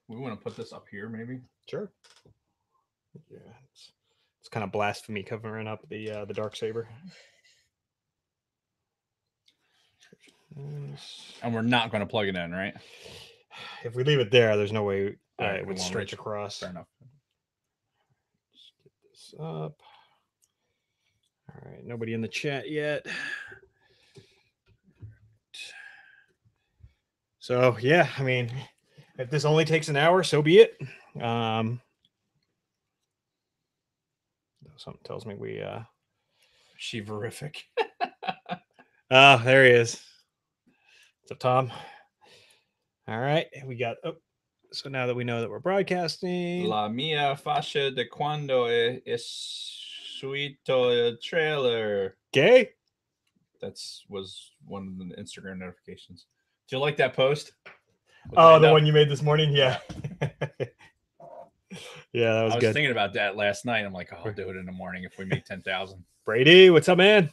We want to put this up here, maybe. Sure. Yeah, it's kind of blasphemy covering up the dark saber. And we're not going to plug it in, right? If we leave it there, there's no way Right, it would we won't stretch reach. across. Fair enough. Let's get this up. All right, nobody in the chat yet. So yeah, I mean, if this only takes an hour, so be it. Something tells me we Shiverific. oh, there he is. What's up, Tom? All right, we got so now that we know that we're broadcasting. La mia fascia de cuando es suito el trailer. Okay. Was one of the Instagram notifications. Do you like that post? Oh, the one you made this morning? Yeah. Yeah, that was good. I was thinking about that last night. I'm like, oh, I'll do it in the morning if we make 10,000. Brady, what's up, man?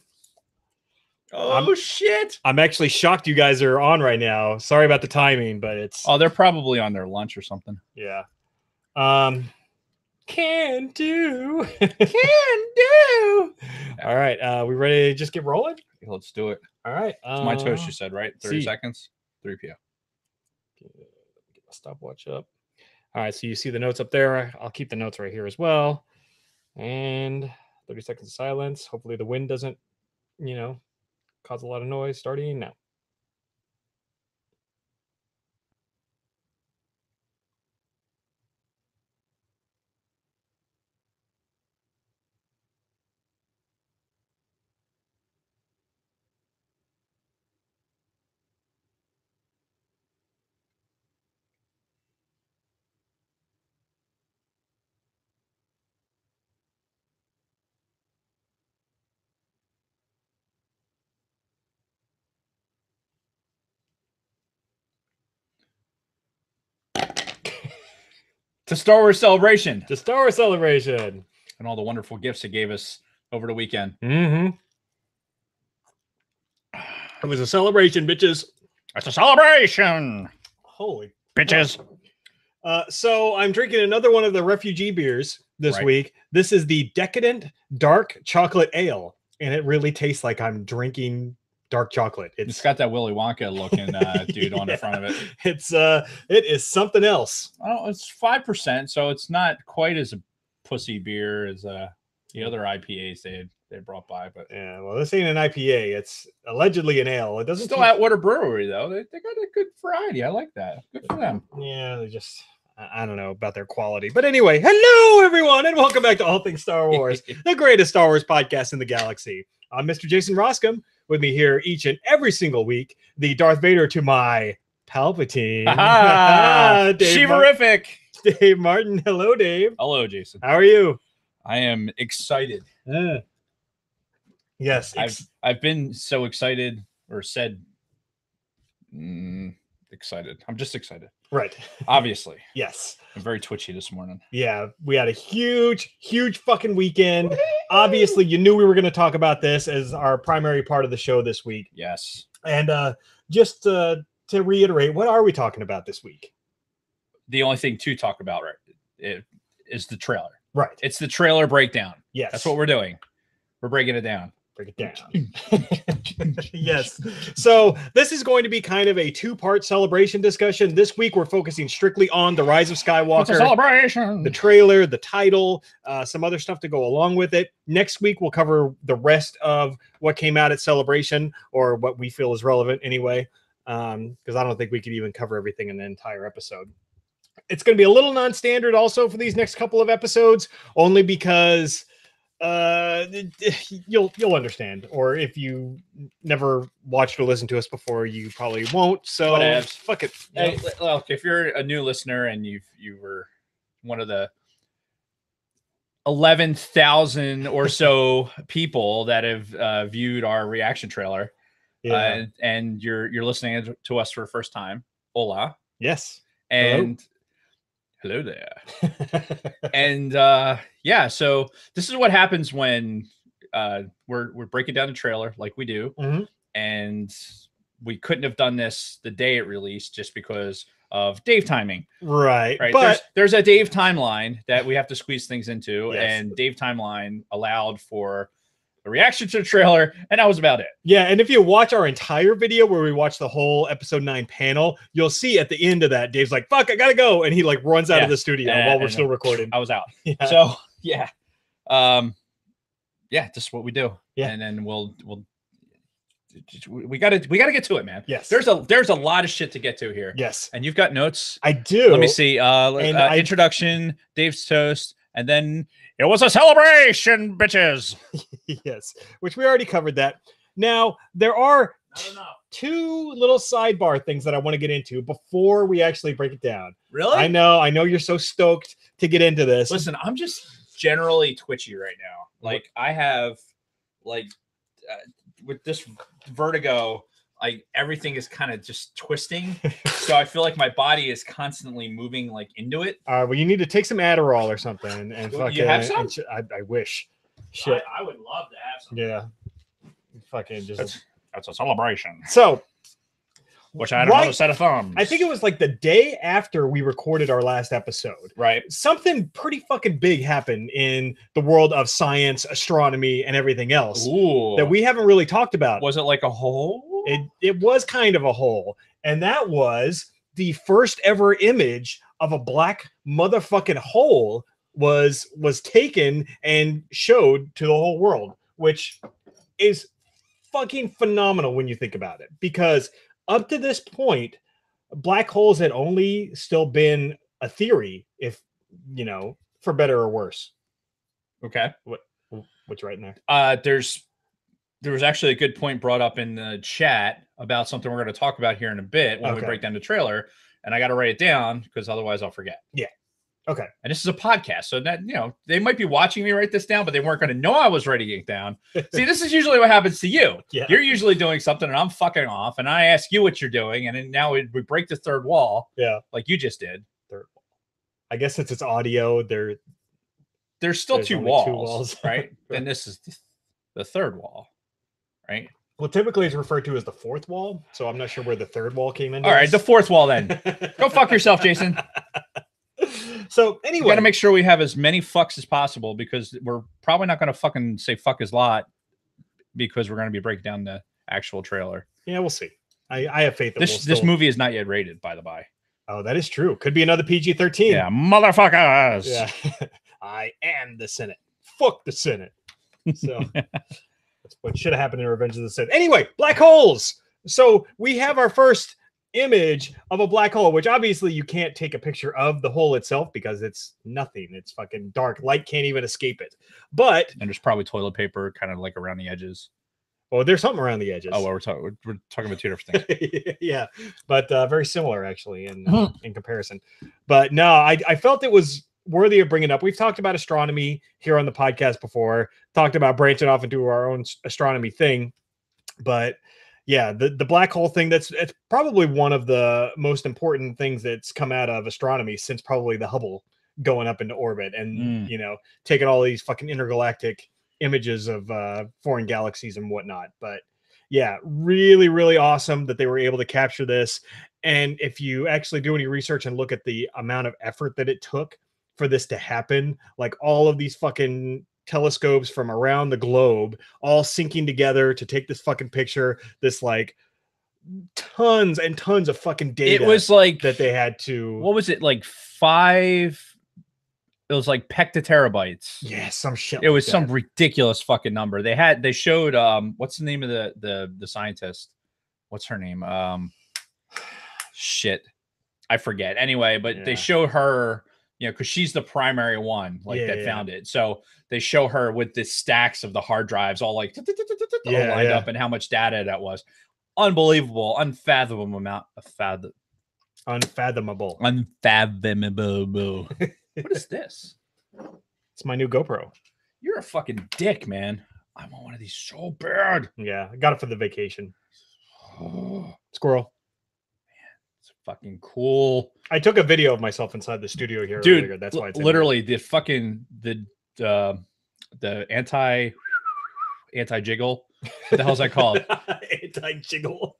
Oh, shit. I'm actually shocked you guys are on right now. Sorry about the timing, but it's... Oh, they're probably on their lunch or something. Yeah. Can do. Can do. All right. We ready to just get rolling? Let's do it. All right. It's my toast, you said, right? 30 seconds. 3 p.m. Get my stopwatch up. All right. So you see the notes up there. I'll keep the notes right here as well. And 30 seconds of silence. Hopefully the wind doesn't, cause a lot of noise. Starting now. To Star Wars Celebration. The Star Wars Celebration. And all the wonderful gifts it gave us over the weekend. Mm-hmm. It was a celebration, bitches. It's a celebration. Holy bitches. So I'm drinking another one of the refugee beers this week. This is the Decadent Dark Chocolate Ale. And it really tastes like I'm drinking dark chocolate. It's got that Willy Wonka looking dude on the front of it. It is something else. Oh, it's 5%, so it's not quite as a pussy beer as the other IPAs they brought by. But yeah, well, this ain't an IPA. It's allegedly an ale. It doesn't still Atwater Brewery though. They got a good variety. I like that. Good for them. Yeah, they just. I don't know about their quality. But anyway, hello, everyone, and welcome back to All Things Star Wars, the greatest Star Wars podcast in the galaxy. I'm Mr. Jason Roscom. With me here each and every single week, the Darth Vader to my Palpatine. Shiverific. Dave Martin. Hello, Dave. Hello, Jason. How are you? I am excited. Yes. I've been so excited or said excited. I'm just excited. Right. Obviously. Yes. I'm very twitchy this morning. Yeah. We had a huge fucking weekend. Woo-hoo! Obviously, you knew we were going to talk about this as our primary part of the show this week. Yes. And just to reiterate, what are we talking about this week? The only thing to talk about is the trailer. Right. It's the trailer breakdown. Yes. That's what we're doing. We're breaking it down. Break it down. Yes. So this is going to be kind of a two-part celebration discussion. This week we're focusing strictly on The Rise of Skywalker. It's a celebration. The trailer, the title, some other stuff to go along with it. Next week we'll cover the rest of what came out at Celebration, or what we feel is relevant anyway, because I don't think we could even cover everything in the entire episode. It's going to be a little non-standard also for these next couple of episodes, only because you'll understand, or if you never watched or listened to us before, you probably won't. So fuck it. Hey, look, if you're a new listener and you were one of the 11,000 or so people that have viewed our reaction trailer, and you're listening to us for the first time, hola. Yes. And hello there. And so this is what happens when we're breaking down the trailer like we do. Mm-hmm. And we couldn't have done this the day it released just because of Dave timing. Right. But there's a Dave timeline that we have to squeeze things into, Yes. and Dave timeline allowed for the reaction to the trailer, and that was about it. Yeah, and if you watch our entire video where we watch the whole episode 9 panel, you'll see at the end of that, Dave's like, "Fuck, I gotta go," and he like runs out of the studio while we're still recording. I was out. Yeah. So yeah, yeah, this is what we do. Yeah, and then we gotta get to it, man. Yes, there's a lot of shit to get to here. Yes, and you've got notes. I do. Let me see. Introduction, Dave's toast, and then it was a celebration, bitches. Yes, which we already covered that. Now there are two little sidebar things that I want to get into before we actually break it down. Really? I know you're so stoked to get into this. Listen, I'm just generally twitchy right now. Like I have, like, with this vertigo, like everything is kind of just twisting. So I feel like my body is constantly moving like into it. Well, you need to take some Adderall or something. And fucking, you have some? I wish. Shit. I would love to have some. Yeah. Fucking just. That's a celebration. So. Wish I had another set of thumbs. I think it was like the day after we recorded our last episode. Right. Something pretty fucking big happened in the world of science, astronomy, and everything else that we haven't really talked about. Was it like a hole? It was kind of a hole. And that was the first ever image of a black motherfucking hole was taken and showed to the whole world, which is fucking phenomenal when you think about it. Because up to this point, black holes had only still been a theory, if you know, for better or worse. Okay. What's right in there? There was actually a good point brought up in the chat about something we're going to talk about here in a bit when we break down the trailer, and I got to write it down because otherwise I'll forget. Yeah. Okay. And this is a podcast, so that, you know, they might be watching me write this down, but they weren't going to know I was writing it down. See, this is usually what happens to you. Yeah. You're usually doing something and I'm fucking off, and I ask you what you're doing, and then now we break the third wall. Yeah. Like you just did. Third wall. I guess since it's audio, there's still two walls, right? And this is the third wall, right? Well, typically it's referred to as the fourth wall, so I'm not sure where the third wall came in. All right, the fourth wall then. Go fuck yourself, Jason. So anyway, we got to make sure we have as many fucks as possible, because we're probably not going to fucking say fuck his lot, because we're going to be breaking down the actual trailer. Yeah, we'll see. I have faith that this movie is not yet rated, by the by. Oh, that is true. Could be another PG-13. Yeah, motherfuckers. Yeah. I am the Senate. Fuck the Senate. So that's what should have happened in Revenge of the Sith. Anyway, black holes. So we have our first image of a black hole, which obviously you can't take a picture of the hole itself because it's nothing. It's fucking dark. Light can't even escape it. But and there's probably toilet paper kind of like around the edges. Oh, there's something around the edges. Oh, well, we're talking about two different things. Yeah, but very similar actually in comparison. But no, I felt it was worthy of bringing up. We've talked about astronomy here on the podcast before, talked about branching off into our own astronomy thing. But yeah, the black hole thing, it's probably one of the most important things that's come out of astronomy since probably the Hubble going up into orbit and, you know, taking all these fucking intergalactic images of foreign galaxies and whatnot. But yeah, really, really awesome that they were able to capture this. And if you actually do any research and look at the amount of effort that it took for this to happen, like all of these fucking telescopes from around the globe all syncing together to take this fucking picture, this like tons and tons of fucking data. It was like that they had to, what was it, like 5? It was like pectoterabytes. Yeah, some shit. It was some ridiculous fucking number. They showed what's the name of the scientist? What's her name? Shit, I forget. Anyway, but they show her, you know, because she's the primary one, like that found it. So they show her with the stacks of the hard drives, all like all lined up, and how much data that was. Unbelievable, unfathomable amount of unfathomable. What is this? It's my new GoPro. You're a fucking dick, man. I want one of these so bad. Yeah, I got it for the vacation. Squirrel. Man, it's fucking cool. I took a video of myself inside the studio here, dude. Earlier. That's why it's literally the fucking the anti jiggle. What the hell's that called? Anti jiggle.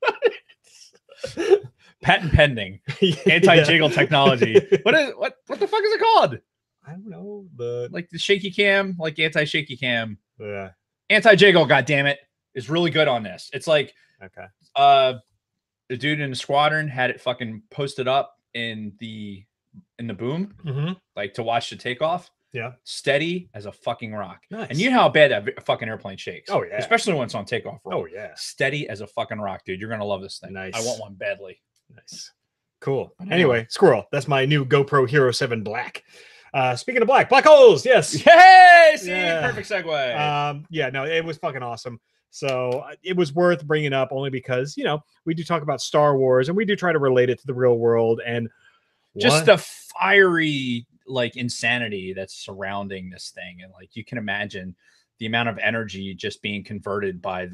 patent pending. Anti-jiggle technology. What the fuck is it called? I don't know. Like the shaky cam, like anti-shaky cam. Yeah. Anti-jiggle, goddammit, is really good on this. It's like the dude in the squadron had it fucking posted up in the boom, like to watch the takeoff. Yeah. Steady as a fucking rock. Nice. And you know how bad that fucking airplane shakes. Oh, yeah. Especially when it's on takeoff roll. Oh, yeah. Steady as a fucking rock, dude. You're going to love this thing. Nice. I want one badly. Nice. Cool. Anyway, Squirrel. That's my new GoPro Hero 7 Black. Speaking of black holes, yes. Hey, see, perfect segue. Yeah, no, it was fucking awesome. So it was worth bringing up only because, you know, we do talk about Star Wars and we do try to relate it to the real world and just the fiery like insanity that's surrounding this thing. And like, you can imagine the amount of energy just being converted by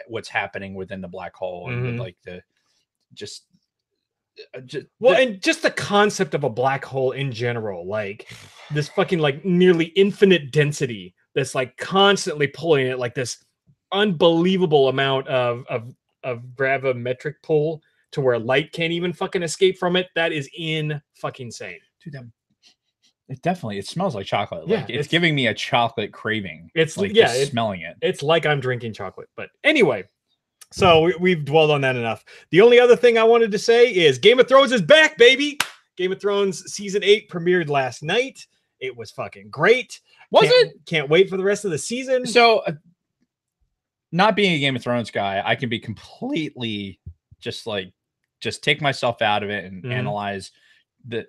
what's happening within the black hole and with like the and just the concept of a black hole in general, like this fucking like nearly infinite density that's like constantly pulling it, like this unbelievable amount of gravimetric pull to where light can't even fucking escape from it. That is fucking insane. Dude, it smells like chocolate. Like it's giving me a chocolate craving. It's like smelling it. It's like I'm drinking chocolate. But anyway, so we've dwelled on that enough. The only other thing I wanted to say is Game of Thrones is back, baby. Game of Thrones season 8 premiered last night. It was fucking great. Can't wait for the rest of the season. So not being a Game of Thrones guy, I can be completely just take myself out of it and analyze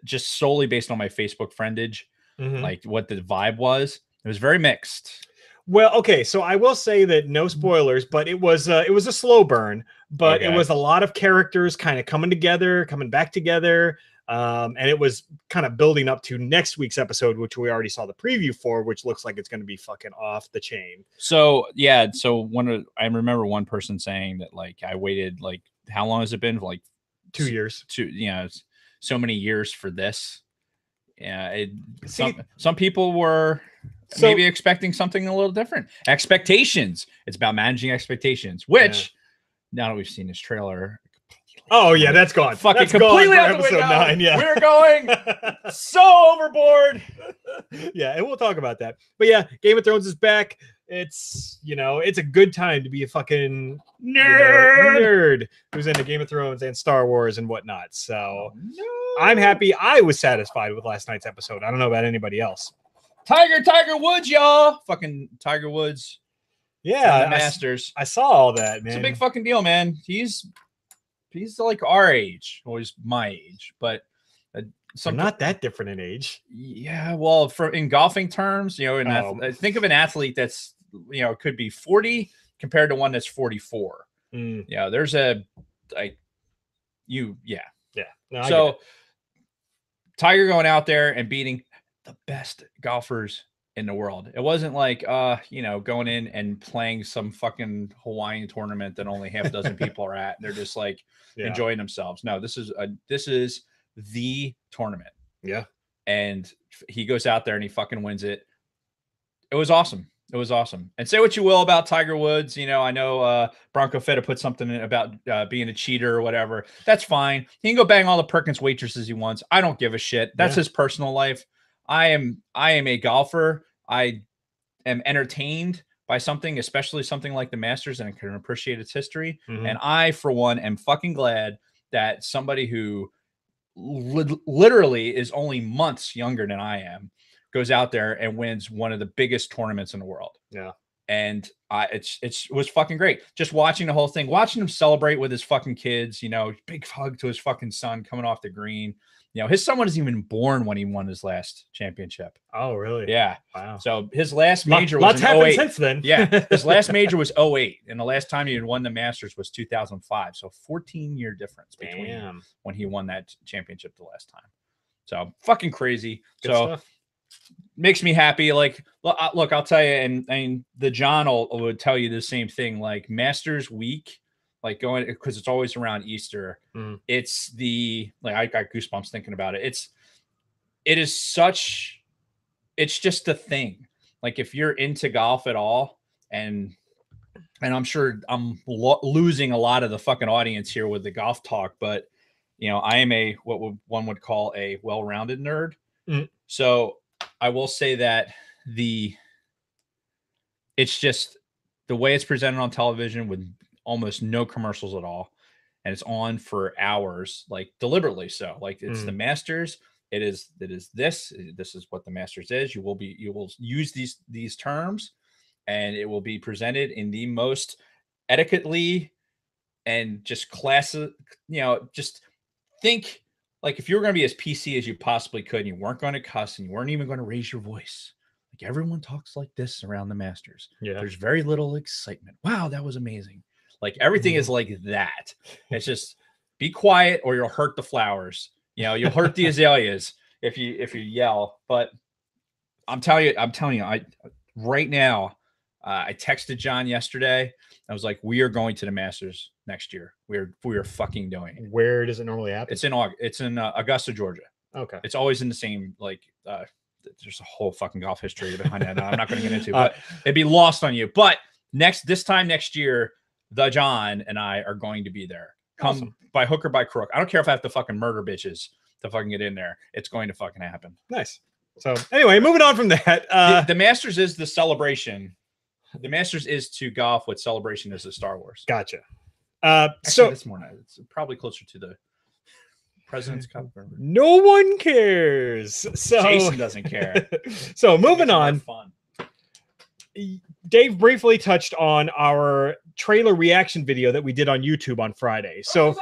just solely based on my Facebook friendage, like what the vibe was. It was very mixed. Well, okay, so I will say that no spoilers, but it was a slow burn, but it was a lot of characters kind of coming back together, and it was kind of building up to next week's episode, which we already saw the preview for, which looks like it's going to be fucking off the chain. So yeah, I remember one person saying that like I waited like how long has it been? Like 2 years. So many years for this. Yeah, some people were maybe expecting something a little different. Expectations. It's about managing expectations, which now that we've seen this trailer. Oh yeah, that's gone. Fucking that's completely gone out the window. 9. Yeah, we're going so overboard. Yeah, and we'll talk about that. But yeah, Game of Thrones is back. It's it's a good time to be a fucking nerd who's into Game of Thrones and Star Wars and whatnot. So I'm happy. I was satisfied with last night's episode. I don't know about anybody else. Tiger Woods, y'all. Fucking Tiger Woods. Yeah, the Masters. I saw all that, man. It's a big fucking deal, man. He's like our age, or he's my age, but not that different in age. Yeah, well, in golfing terms, think of an athlete that's could be 40 compared to one that's 44. Yeah, there's so Tiger going out there and beating the best golfers in the world. It wasn't like going in and playing some fucking Hawaiian tournament that only half a dozen people are at. They're just like enjoying themselves. No, this is the tournament. Yeah. And he goes out there and he fucking wins it. It was awesome. It was awesome. And say what you will about Tiger Woods. I know Bronco Fetta put something in about being a cheater or whatever. That's fine. He can go bang all the Perkins waitresses he wants. I don't give a shit. That's his personal life. I am a golfer. I am entertained by something, especially something like the Masters, and I can appreciate its history. And I, for one, am fucking glad that somebody who literally is only months younger than I am goes out there and wins one of the biggest tournaments in the world. Yeah. And it was fucking great. Just watching the whole thing, watching him celebrate with his fucking kids, big hug to his fucking son coming off the green. His son wasn't even born when he won his last championship. Oh, really? Yeah. Wow. So his last major was lots happened since then. Yeah. His last major was 2008. And the last time he had won the Masters was 2005. So 14-year difference between when he won that championship the last time. So fucking crazy. Good stuff. Makes me happy. Like, look, I'll tell you, and the John would tell you the same thing. Like Masters week, like going, because it's always around Easter. It's I got goosebumps thinking about it. It's just a thing. Like if you're into golf at all, and I'm sure I'm losing a lot of the fucking audience here with the golf talk, but I am one would call a well-rounded nerd. Mm. So I will say that it's just the way it's presented on television with almost no commercials at all. And it's on for hours, like deliberately. So like it's the Masters. It is this is what the Masters is. You will use these terms, and it will be presented in the most etiquetely and just classes, just think like if you were going to be as PC as you possibly could, and you weren't going to cuss, and you weren't even going to raise your voice. Like everyone talks like this around the Masters. Yeah. There's very little excitement. Wow, that was amazing. Like everything is like that. It's just be quiet or you'll hurt the flowers. You'll hurt the azaleas if you yell. But I'm telling you, right now, I texted John yesterday. I was like, we are going to the Masters next year. We are fucking doing it. Where does it normally happen? It's in August. It's in Augusta, Georgia. Okay. It's always in the same there's a whole fucking golf history behind that. I'm not going to get into, but it'd be lost on you. But this time next year, the John and I are going to be there. Come by hook or by crook. I don't care if I have to fucking murder bitches to fucking get in there. It's going to fucking happen. Nice. So anyway, moving on from that. The Masters is the celebration. The Masters is to golf what Celebration is to Star Wars. Gotcha. Actually, it's more. It's probably closer to the President's Cup. No one cares. So Jason doesn't care. So moving on. Fun. Dave briefly touched on our trailer reaction video that we did on YouTube on Friday. So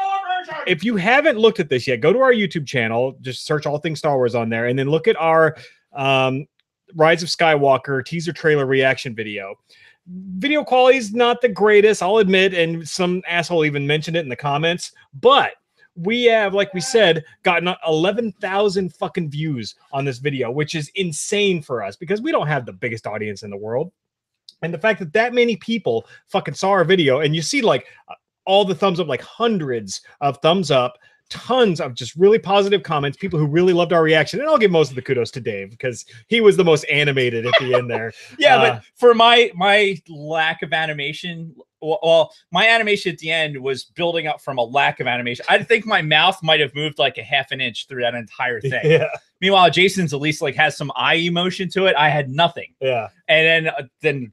if you haven't looked at this yet, go to our YouTube channel, just search All Things Star Wars on there, and then look at our Rise of Skywalker teaser trailer reaction video. Video quality is not the greatest, I'll admit, and some asshole even mentioned it in the comments, but we have, like we said, gotten 11,000 fucking views on this video, which is insane for us because we don't have the biggest audience in the world. And the fact that many people fucking saw our video, and you see like all the thumbs up, like hundreds of thumbs up, tons of just really positive comments, people who really loved our reaction. And I'll give most of the kudos to Dave because he was the most animated at the end there. Yeah, but for my lack of animation, well, my animation at the end was building up from a lack of animation. I think my mouth might have moved like a half an inch through that entire thing. Yeah. Meanwhile, Jason's at least like has some eye emotion to it. I had nothing. Yeah. And then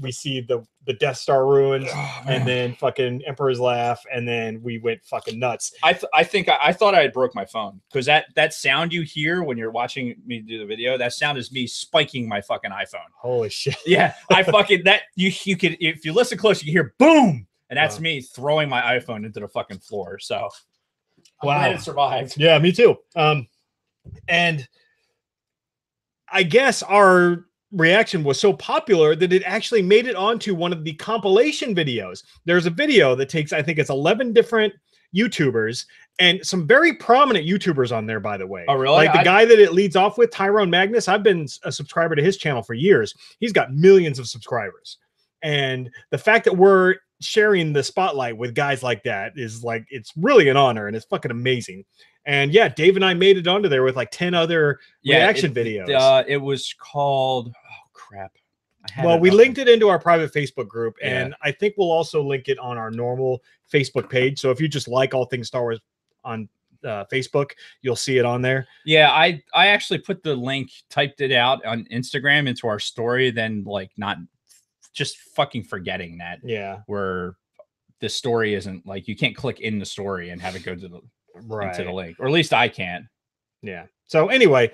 we see the Death Star ruins, and then fucking Emperor's Laugh, and then we went fucking nuts. I thought I had broke my phone because that sound you hear when you're watching me do the video, that sound is me spiking my fucking iPhone. Holy shit! Yeah, I fucking that you could, if you listen close, you can hear boom, and that's me throwing my iPhone into the fucking floor. So I'm glad it survived. Yeah, me too. And I guess our reaction was so popular that it actually made it onto one of the compilation videos. There's a video that takes, I think it's 11 different YouTubers and some very prominent YouTubers on there, by the way. Oh, really? Like the guy that it leads off with, Tyrone Magnus. I've been a subscriber to his channel for years. He's got millions of subscribers. And the fact that we're sharing the spotlight with guys like that is like, it's really an honor and it's fucking amazing. And yeah, Dave and I made it onto there with like 10 other reaction videos. It was called, oh crap. Well, we linked it into our private Facebook group, and I think we'll also link it on our normal Facebook page. So if you just like All Things Star Wars on Facebook, you'll see it on there. Yeah, I actually put the link, typed it out on Instagram into our story, then like not just fucking forgetting that. Yeah. Where the story isn't like, you can't click in the story and have it go to the into the link, or at least I can't. Yeah. So anyway,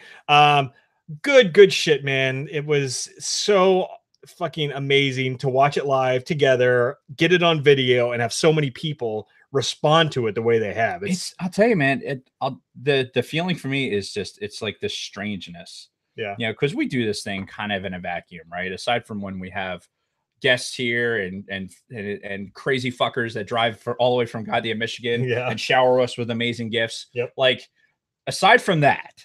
good shit, man. It was so fucking amazing to watch it live together, get it on video, and have so many people respond to it the way they have. I'll tell you, man, the feeling for me is just, it's like this strangeness. Yeah. Because we do this thing kind of in a vacuum, right? Aside from when we have guests here and crazy fuckers that drive all the way from goddamn Michigan and shower us with amazing gifts. Yep. Like, aside from that,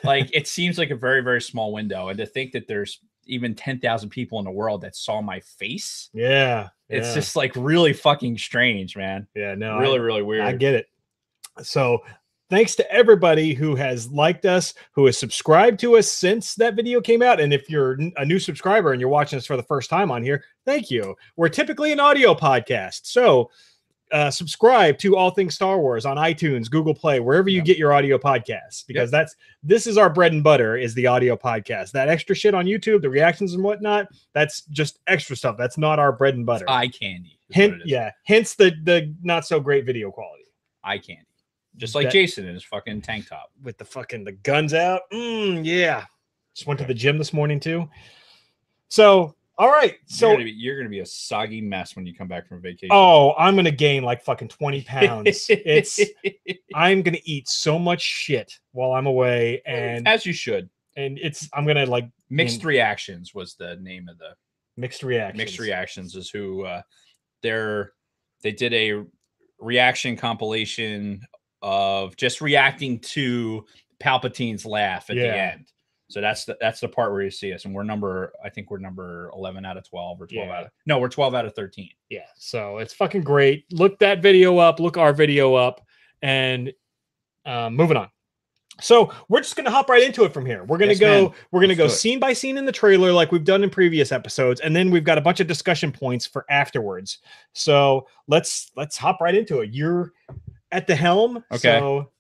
like it seems like a very, very small window. And to think that there's even 10,000 people in the world that saw my face. It's just like really fucking strange, man. Yeah, no, really weird. I get it. So thanks to everybody who has liked us, who has subscribed to us since that video came out. And if you're a new subscriber and you're watching us for the first time on here, thank you. We're typically an audio podcast. So subscribe to All Things Star Wars on iTunes, Google Play, wherever you get your audio podcasts, because this is our bread and butter, is the audio podcast. That extra shit on YouTube, the reactions and whatnot, that's just extra stuff. That's not our bread and butter. It's eye candy. Hence the not so great video quality. Eye candy. Just like Jason in his fucking tank top with the guns out. Yeah. Just went to the gym this morning too. So, all right. So you're gonna be a soggy mess when you come back from vacation. Oh, I'm gonna gain like fucking 20 pounds. I'm gonna eat so much shit while I'm away, and as you should. And I'm gonna like Mixed Reactions was the name of the Mixed Reactions. Mixed Reactions is who they did a reaction compilation of just reacting to Palpatine's laugh at the end. So that's the part where you see us, and I think we're number 11 out of 12 or 12 out of we're 12 out of 13. Yeah, so it's fucking great. Look that video up, look our video up, and moving on. So we're just gonna hop right into it from here. We're gonna go scene by scene in the trailer like we've done in previous episodes, and then we've got a bunch of discussion points for afterwards. So let's hop right into it. You're at the helm, okay? So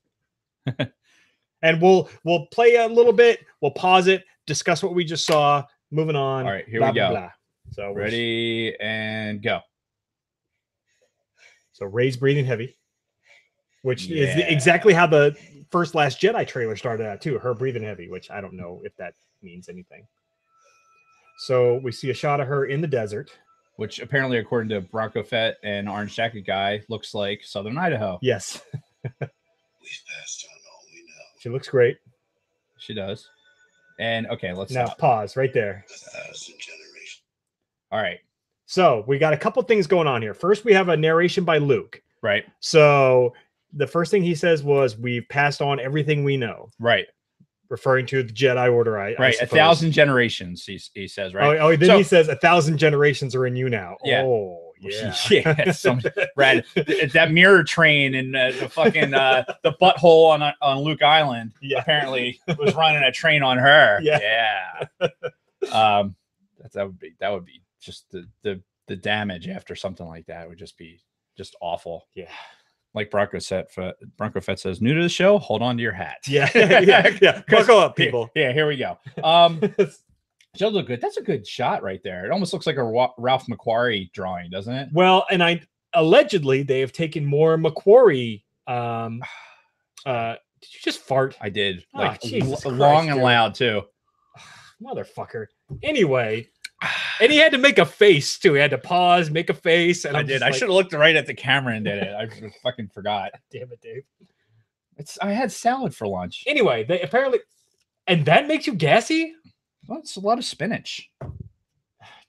and we'll play a little bit, we'll pause it, discuss what we just saw, moving on. All right, here we go. Blah. So ready and go. So Rey's breathing heavy, which is exactly how the first Last Jedi trailer started out too. Her breathing heavy, which I don't know if that means anything. So we see a shot of her in the desert, which apparently, according to Bronco Fett and Orange Jacket Guy, looks like Southern Idaho. Yes. We've passed on all we know. She looks great. She does. And okay, let's now pause right there. 1,000 generations. All right. So we got a couple things going on here. First, we have a narration by Luke. Right. So the first thing he says was, "We've passed on everything we know." Right. Referring to the Jedi Order. Right. 1,000 generations, he says, right? Oh, then he says 1,000 generations are in you now. Yeah. Oh, yeah. Yeah. Some rad. That mirror train and the fucking the butthole on Luke Island apparently was running a train on her. Yeah. That would be just the damage after something like that would just be just awful. Yeah. Like Bronco Fett says, new to the show, hold on to your hat. Yeah. Buckle up, people. Yeah, here we go. She'll look good. That's a good shot right there. It almost looks like a Ralph McQuarrie drawing, doesn't it? Well, and allegedly they have taken more McQuarrie. Did you just fart? I did. Like long and loud too. Motherfucker. Anyway. And he had to make a face too. He had to pause, make a face. And I did. I should have looked right at the camera and did it. I fucking forgot. Damn it, Dave. I had salad for lunch. Anyway, they apparently, and that makes you gassy? Well, it's a lot of spinach.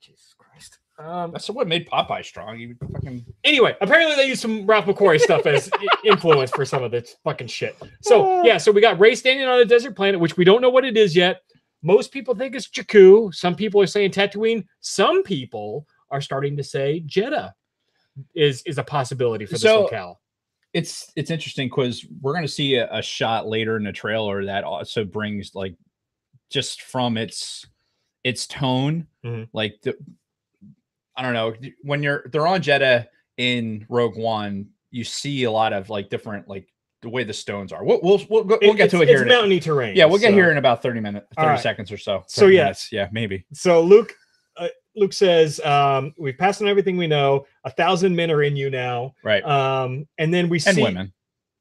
Jesus Christ. That's what made Popeye strong. Anyway, apparently they used some Ralph McQuarrie stuff as influence for some of this fucking shit. So yeah, so we got Rey standing on a desert planet, which we don't know what it is yet. Most people think it's Jakku. Some people are saying Tatooine. Some people are starting to say Jeddah is a possibility for this locale. It's interesting because we're going to see a shot later in the trailer that also brings like just from its tone, like I don't know, when they're on Jeddah in Rogue One, you see a lot of like different like the way the stones are. We'll get to it here. It's mountainy terrain. Yeah, we'll get here in about 30 seconds or so. So yeah, maybe. So Luke says, "We've passed on everything we know. 1,000 men are in you now." Right. And then we see women.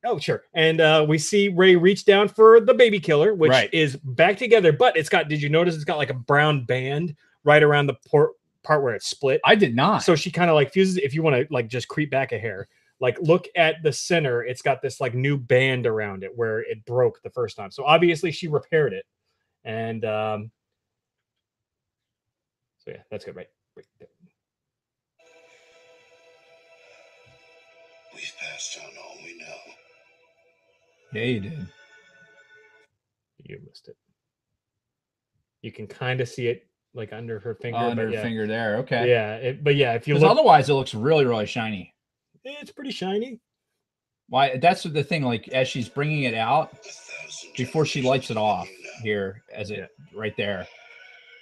Oh, sure. And we see Rey reach down for the baby killer, which is back together. But it's got. Did you notice it's got like a brown band right around the part where it's split? I did not. So she kind of like fuses. If you want to like just creep back a hair. Like look at the center, it's got this like new band around it where it broke the first time. So obviously she repaired it. And so yeah, that's good, right there. We've passed on all we know. Yeah, you did. You missed it. You can kind of see it like under her finger. Under her finger there. Okay. Yeah. But yeah, if you look, otherwise it looks really, really shiny. It's pretty shiny. Why? That's the thing. Like as she's bringing it out, before she lights it off here, right there.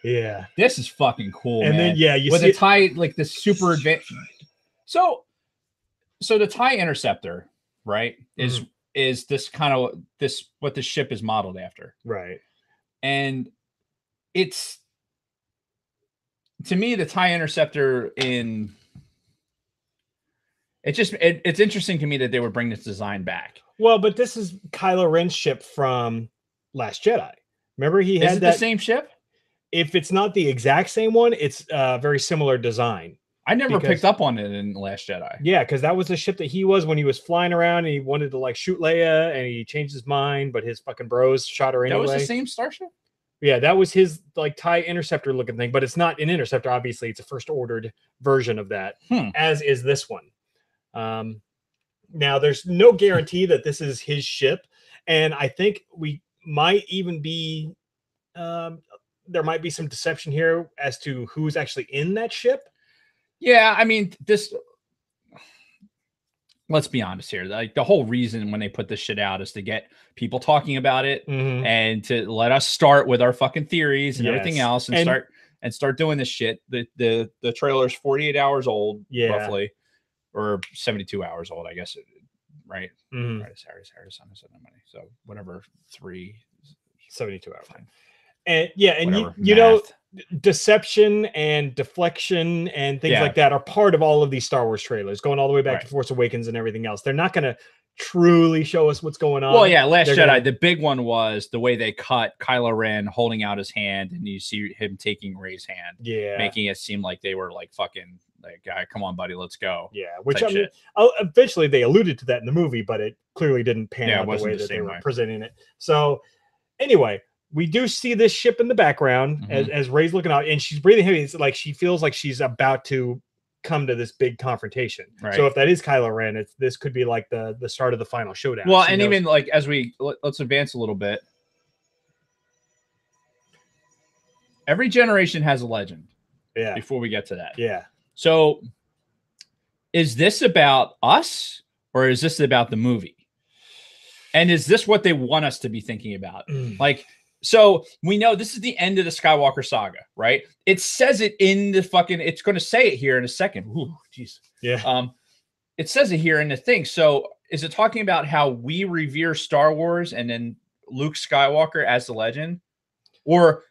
Yeah, this is fucking cool. And man. then you with see a tie like the super advanced. So So the TIE Interceptor, right, is this kind of what the ship is modeled after, right? And it's, to me, the TIE Interceptor it's interesting to me that they would bring this design back. Well, but this is Kylo Ren's ship from Last Jedi. Remember, he had the same ship. If it's not the exact same one, it's a very similar design. I never picked up on it in Last Jedi. Yeah, because that was the ship that he was when he was flying around and he wanted to like shoot Leia and he changed his mind, but his fucking bros shot her anyway. That was the same starship? Yeah, that was his like TIE Interceptor looking thing, but it's not an Interceptor. Obviously, it's a first ordered version of that, as is this one. Now, there's no guarantee that this is his ship, and I think we might even be there might be some deception here as to who's actually in that ship. Yeah, I mean, let's be honest here. Like, the whole reason when they put this shit out is to get people talking about it and to let us start with our fucking theories and everything else and start doing this shit. The trailer's 48 hours old, roughly, or 72 hours old, I guess. Right? Saturday, Sunday, money. So whatever, 72 hours. Fine. And you know, deception and deflection and things like that are part of all of these Star Wars trailers, going all the way back to Force Awakens and everything else. They're not going to truly show us what's going on. Well, yeah, Last Jedi, the big one was the way they cut Kylo Ren holding out his hand, and you see him taking Rey's hand, making it seem like they were like fucking like, come on, buddy, let's go. Yeah, which I mean, eventually they alluded to that in the movie, but it clearly didn't pan out the way that they were presenting it. So anyway, we do see this ship in the background as Rey's looking out, and she's breathing heavy. It's like she feels like she's about to come to this big confrontation. Right. So if that is Kylo Ren, this could be like the start of the final showdown. Well, and even like as let's advance a little bit. Every generation has a legend. Yeah. Before we get to that. Yeah. So is this about us or is this about the movie? And is this what they want us to be thinking about? Like, so we know this is the end of the Skywalker saga, right? It says it in the fucking, it's going to say it here in a second. Ooh, jeez. Yeah. It says it here in the thing. So is it talking about how we revere Star Wars and then Luke Skywalker as the legend, or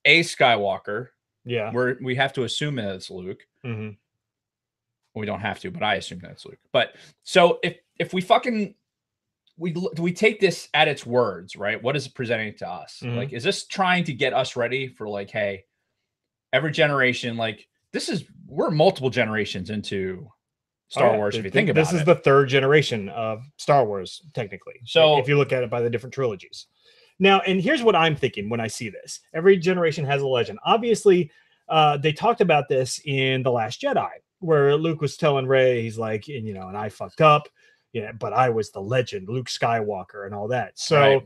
a Skywalker? Yeah. Where we have to assume that it's Luke. We don't have to, but I assume that's Luke. But so if we fucking we take this at its words, right? What is it presenting to us? Like, is this trying to get us ready for like, hey, every generation, like we're multiple generations into Star Wars. If you think about it, this is the third generation of Star Wars, technically. So if you look at it by the different trilogies. Now, and here's what I'm thinking when I see this. Every generation has a legend. Obviously, they talked about this in The Last Jedi, where Luke was telling Rey, he's like, and I fucked up. Yeah, but I was the legend, Luke Skywalker, and all that. So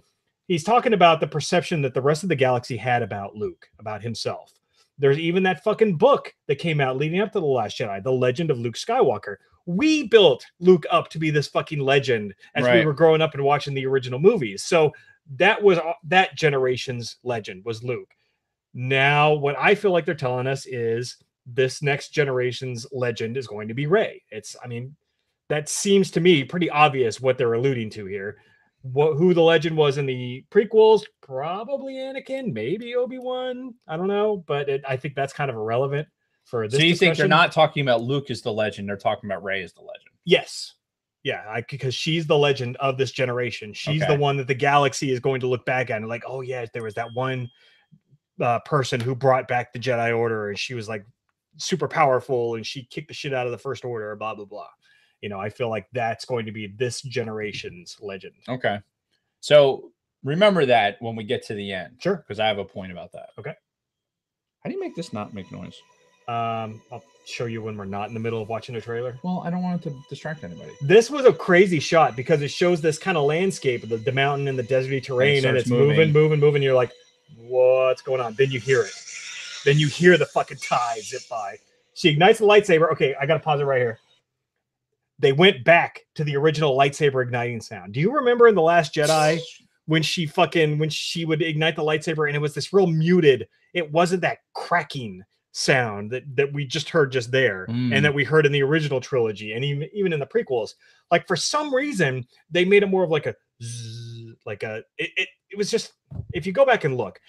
he's talking about the perception that the rest of the galaxy had about Luke, about himself. There's even that fucking book that came out leading up to The Last Jedi, The Legend of Luke Skywalker. We built Luke up to be this fucking legend as we were growing up and watching the original movies. So that was that generation's legend was Luke. Now, what I feel like they're telling us is this next generation's legend is going to be Rey. That seems to me pretty obvious what they're alluding to here. Who the legend was in the prequels, probably Anakin, maybe Obi-Wan. I don't know, but I think that's kind of irrelevant for this. So you discussion. Think they're not talking about Luke as the legend, they're talking about Rey as the legend? Yes. Yeah, because she's the legend of this generation. She's the one that the galaxy is going to look back at and like, oh yeah, there was that one person who brought back the Jedi Order, and she was like super powerful, and she kicked the shit out of the First Order, blah, blah, blah. I feel like that's going to be this generation's legend. Okay. So remember that when we get to the end. Sure. Because I have a point about that. Okay. How do you make this not make noise? I'll show you when we're not in the middle of watching a trailer. Well, I don't want it to distract anybody. This was a crazy shot because it shows this kind of landscape of the mountain and the deserty terrain, and it's moving. You're like, what's going on? Then you hear it. Then you hear the fucking TIE zip by. She ignites the lightsaber. Okay, I got to pause it right here. They went back to the original lightsaber igniting sound. Do you remember in The Last Jedi when she would ignite the lightsaber and it was this real muted, it wasn't that cracking sound that we just heard just there, and that we heard in the original trilogy, and even in the prequels. Like for some reason, they made it more of like a zzz, like a it was just, if you go back and look,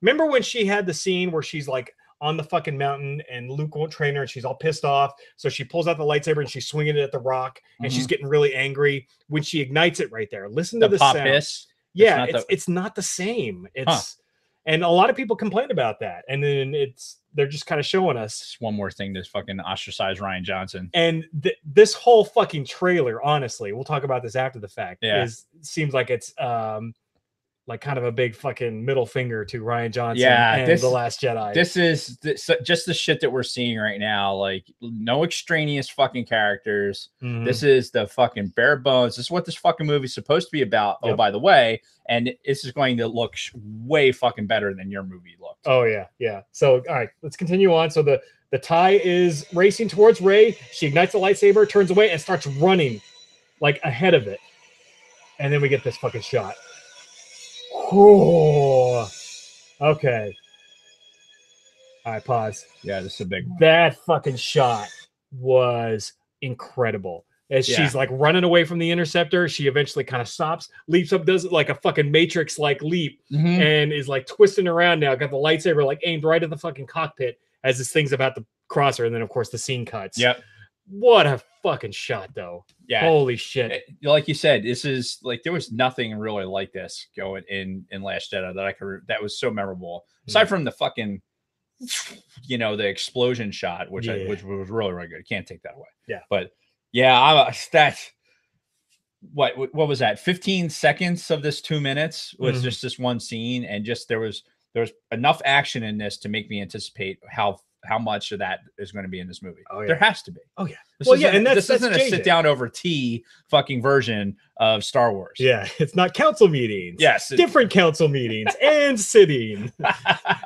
remember when she had the scene where she's like on the fucking mountain and Luke won't train her and she's all pissed off, so she pulls out the lightsaber and she's swinging it at the rock and she's getting really angry when she ignites it right there. Listen to the sound. Hiss. Yeah, it's not the same. It's and a lot of people complain about that, and then they're just kind of showing us one more thing to fucking ostracize Ryan Johnson. And this whole fucking trailer, honestly, we'll talk about this after the fact, seems like it's like kind of a big fucking middle finger to Ryan Johnson and The Last Jedi. This is just the shit that we're seeing right now. Like, no extraneous fucking characters. This is the fucking bare bones. This is what this fucking movie's supposed to be about. Oh, by the way, and this is going to look way fucking better than your movie looked. Oh, yeah, yeah. So, all right, let's continue on. So the TIE is racing towards Rey. She ignites the lightsaber, turns away, and starts running like ahead of it. And then we get this fucking shot. Oh, okay. All right, pause. Yeah, this is a big one. That fucking shot was incredible. As she's like running away from the interceptor, she eventually kind of stops, leaps up, does it like a fucking Matrix-like leap, and is like twisting around now. Got the lightsaber like aimed right at the fucking cockpit as this thing's about to cross her. And then, of course, the scene cuts. Yep. What a fucking shot, though. Yeah. Holy shit. Like you said, this is like, there was nothing really like this going in Last Jedi that was so memorable. Aside from the fucking, the explosion shot, which was really, really good. Can't take that away. Yeah. But yeah, that's what was that? 15 seconds of this 2 minutes was just this one scene. And just, there was enough action in this to make me anticipate how much of that is going to be in this movie. Oh, yeah. There has to be. Oh, yeah. And this isn't a sit down over tea fucking version of Star Wars. Yeah, it's not council meetings. Yes, different council meetings and sitting.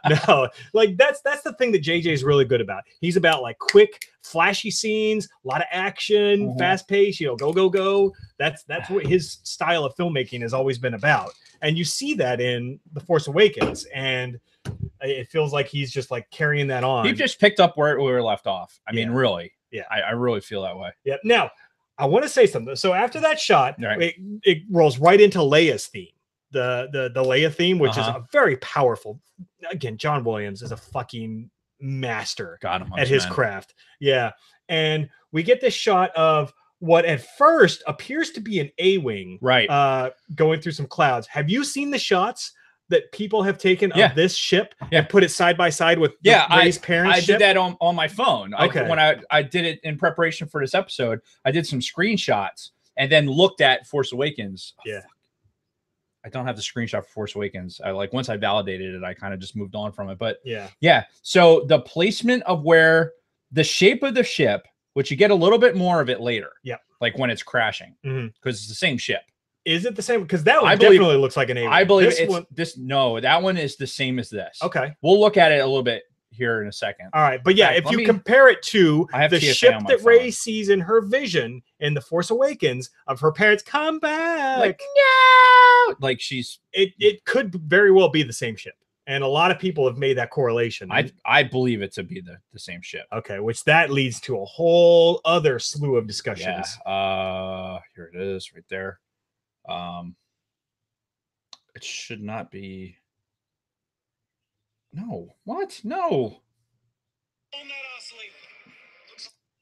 No, like that's the thing that JJ is really good about. He's about like quick, flashy scenes, a lot of action, fast pace. Go. That's what his style of filmmaking has always been about, and you see that in The Force Awakens, and it feels like he's just like carrying that on. He just picked up where we were left off. I mean, really. Yeah. I really feel that way. Yeah. Now, I want to say something. So after that shot, it rolls right into Leia's theme. The Leia theme, which is a very powerful. Again, John Williams is a fucking master at his craft. Yeah. And we get this shot of what at first appears to be an A-wing, right? Going through some clouds. Have you seen the shots that people have taken of this ship and put it side by side with Rey's parents' ship? I did that on my phone. Okay. When I did it in preparation for this episode, I did some screenshots and then looked at Force Awakens. I don't have the screenshot for Force Awakens. Once I validated it, I kind of just moved on from it. But yeah. So the placement of where the shape of the ship, which you get a little bit more of it later. Yeah. Like when it's crashing, because it's the same ship. Is it the same? Because that one definitely looks like an A-wing. I believe that one is the same as this. Okay. We'll look at it a little bit here in a second. All right. But yeah, if you compare it to the ship that Rey sees in her vision in The Force Awakens of her parents come back. Like, no! Like it could very well be the same ship. And a lot of people have made that correlation. I believe it to be the same ship. Okay, which that leads to a whole other slew of discussions. Yeah. Here it is right there. It should not be. No, what? No.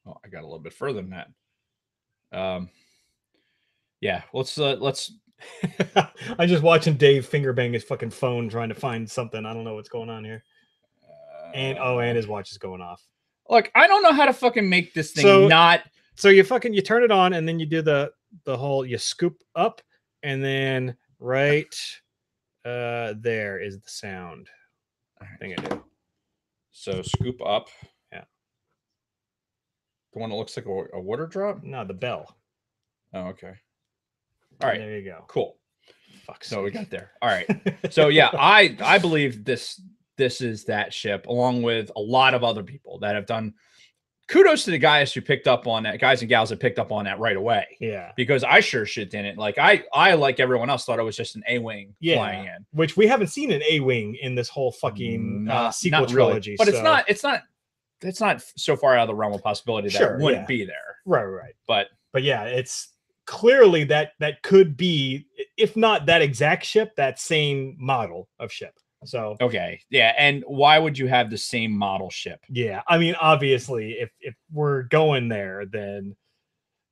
Oh, I got a little bit further than that. Yeah, let's. I'm just watching Dave finger bang his fucking phone trying to find something. I don't know what's going on here. And his watch is going off. Look, I don't know how to fucking make this thing So you turn it on and then you do the whole, you scoop up. And then right there is the sound. I think I do. So scoop up. Yeah. The one that looks like a water drop? No, the bell. Oh, okay. All right. There you go. Cool. Fuck. So we got there. All right. So yeah, I believe this is that ship, along with a lot of other people that have done. Kudos to the guys who picked up on that, guys and gals that picked up on that right away. Yeah. Because I sure shit didn't. Like I like everyone else thought it was just an A-wing flying in. Which we haven't seen an A-wing in this whole fucking sequel trilogy. But it's not it's not so far out of the realm of possibility that it wouldn't be there. Right. But yeah, it's clearly that could be, if not that exact ship, that same model of ship. So okay, yeah. And why would you have the same model ship? Yeah, I mean, obviously, if we're going there, then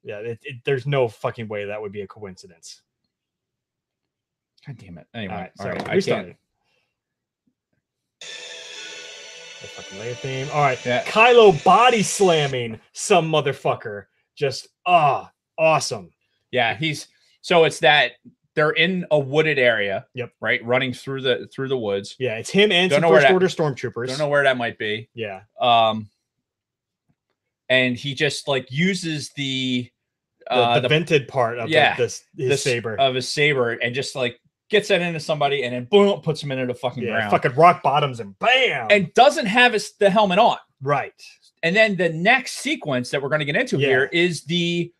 yeah, there's no fucking way that would be a coincidence. God damn it. Anyway, all right, I can't. The fucking Leia theme. All right, yeah. Kylo body slamming some motherfucker. Just awesome. Yeah, so it's that they're in a wooded area. Yep. Right, running through the woods. Yeah, it's him and some First Order stormtroopers. Don't know where that might be. Yeah. And he just like uses the vented part of his saber and just like gets that into somebody and then boom, puts him into the fucking ground. Fucking rock bottoms and bam. And doesn't have the helmet on. Right. And then the next sequence that we're going to get into here is the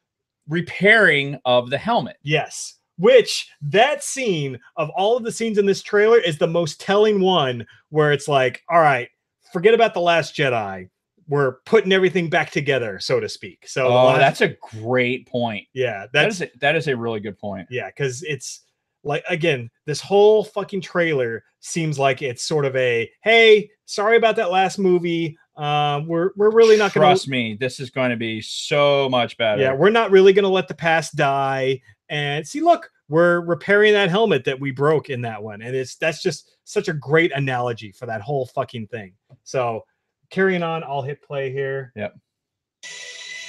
repairing of the helmet. Yes. Which that scene of all of the scenes in this trailer is the most telling one, where it's like, all right, forget about The Last Jedi. We're putting everything back together, so to speak. So that's a great point. Yeah, that is a really good point. Yeah, because it's like, again, this whole fucking trailer seems like it's sort of a, hey, sorry about that last movie. We're really not going to trust me. This is going to be so much better. Yeah, we're not really going to let the past die. And see, look, we're repairing that helmet that we broke in that one, and that's just such a great analogy for that whole fucking thing. So, carrying on, I'll hit play here. Yep,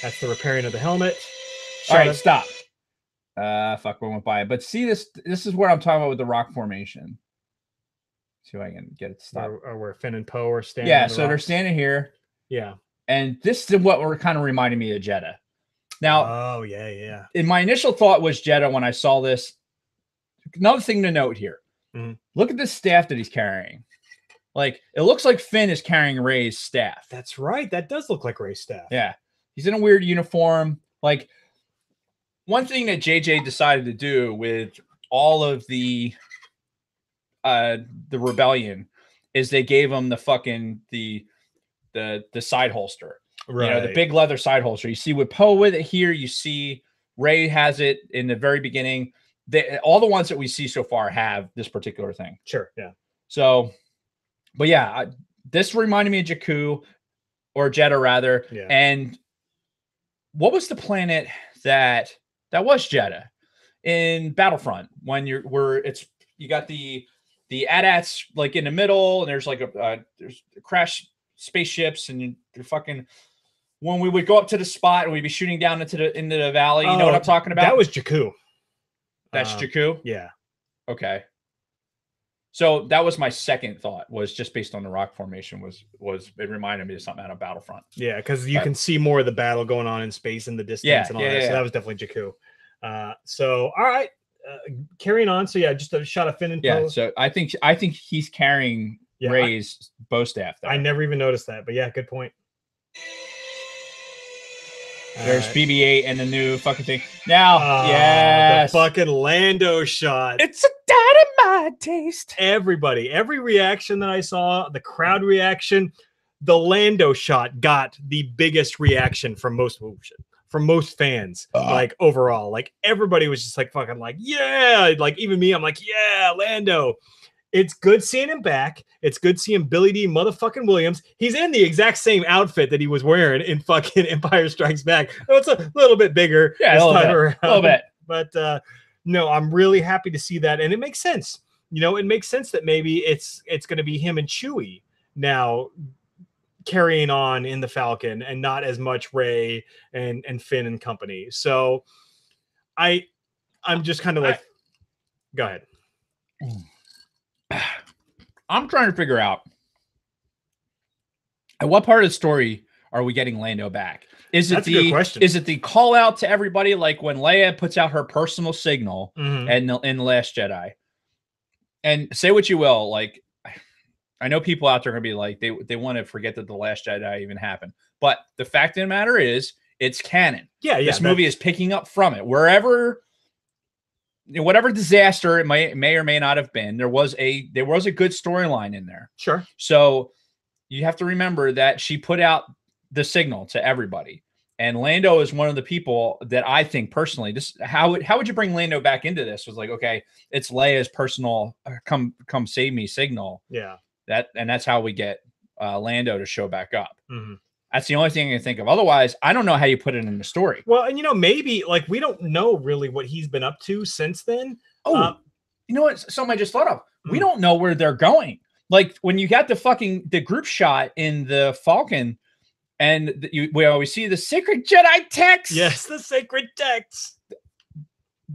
that's the repairing of the helmet. All right, stop. Fuck, we went by. But see, this is what I'm talking about with the rock formation. See if I can get it to stop. Or where Finn and Poe are standing. Yeah, so they're standing here. Yeah. And this is what we're kind of reminding me of Jeddah. Now, oh, yeah. In my initial thought was Jeddah when I saw this. Another thing to note here. Mm-hmm. Look at this staff that he's carrying. Like, it looks like Finn is carrying Rey's staff. That's right. That does look like Rey's staff. Yeah. He's in a weird uniform. Like, one thing that JJ decided to do with all of the rebellion is they gave him the fucking the side holster. Right. You know, the big leather side holster. You see with Poe with it here. You see Rey has it in the very beginning. All the ones that we see so far have this particular thing. Sure. Yeah. So, but yeah, this reminded me of Jakku, or Jeddah rather. Yeah. And what was the planet that was Jeddah in Battlefront? When you got the AT-ATs like in the middle, and there's like there's crash spaceships, and you're fucking. When we would go up to the spot and we'd be shooting down into the valley, you know what I'm talking about? That was Jakku. That's Jakku? Yeah. Okay. So that was my second thought, was just based on the rock formation, was it reminded me of something out of Battlefront. Yeah, because you can see more of the battle going on in space in the distance and all that. So that was definitely Jakku. So all right. Carrying on. So yeah, just a shot of Finn and Poe. Yeah, so I think he's carrying Rey's bow staff there. I never even noticed that, but yeah, good point. There's BB-8 and the new fucking thing. Now, yes. The fucking Lando shot. It's a dynamite taste. Everybody, every reaction that I saw, the crowd reaction, the Lando shot got the biggest reaction from most fans. Like overall, like everybody was just like fucking like, yeah. Like even me, I'm like, yeah, Lando. It's good seeing him back. It's good seeing Billy D motherfucking Williams. He's in the exact same outfit that he was wearing in fucking Empire Strikes Back. Oh, it's a little bit bigger. Yeah, a little bit. But no, I'm really happy to see that. And it makes sense. You know, it makes sense that maybe it's going to be him and Chewie now carrying on in the Falcon, and not as much Rey and Finn and company. So I'm just kind of like, go ahead. I'm trying to figure out at what part of the story are we getting Lando back? Is it the call out to everybody, like when Leia puts out her personal signal in The Last Jedi? And say what you will, like I know people out there are gonna be like they want to forget that The Last Jedi even happened, but the fact of the matter is it's canon. Yeah. This movie is picking up from it. Whatever disaster it may or may not have been, there was a good storyline in there. Sure. So, you have to remember that she put out the signal to everybody. And Lando is one of the people that I think personally, how would you bring Lando back into this? Was like, okay, it's Leia's personal come save me signal. Yeah. That's how we get Lando to show back up. Mm-hmm. That's the only thing I can think of. Otherwise, I don't know how you put it in the story. Well, and maybe like we don't know really what he's been up to since then. Oh, you know what? Something I just thought of. We don't know where they're going. Like when you got the group shot in the Falcon, and we always see the sacred Jedi text. Yes, the sacred text.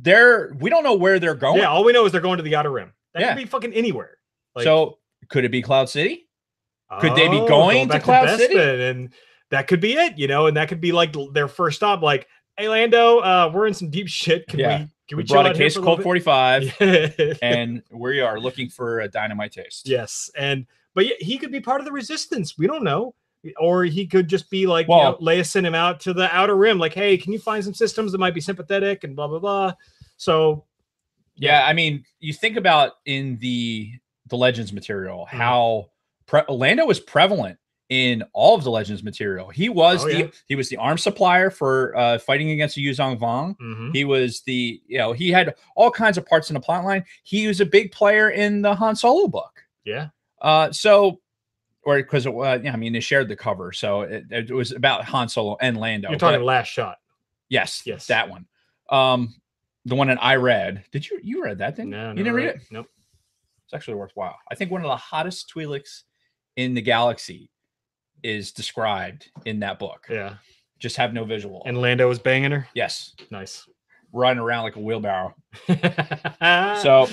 We don't know where they're going. Yeah, all we know is they're going to the Outer Rim. That could be fucking anywhere. Like, so could it be Cloud City? Could they be going to Cloud City? And that could be it, and that could be like their first stop. Like, hey, Lando, we're in some deep shit. Can we brought a case of Colt 45, and we are looking for a dynamite taste. Yes, but he could be part of the Resistance. We don't know. Or he could just be like, Leia sent him out to the Outer Rim, like, hey, can you find some systems that might be sympathetic and blah, blah, blah. So, yeah, I mean, you think about in the Legends material, how Lando was prevalent in all of the Legends material. He was he was the arms supplier for fighting against the Yuzong Vong. Mm-hmm. He was he had all kinds of parts in the plot line. He was a big player in the Han Solo book. Yeah. Or because they shared the cover, so it was about Han Solo and Lando. You're talking Last Shot. Yes, that one. The one that I read. Did you read that thing? No, you didn't read it? Nope. It's actually worthwhile. I think one of the hottest Twi'leks in the galaxy is described in that book. Yeah, just have no visual. And Lando was banging her. Yes, nice, running around like a wheelbarrow. So.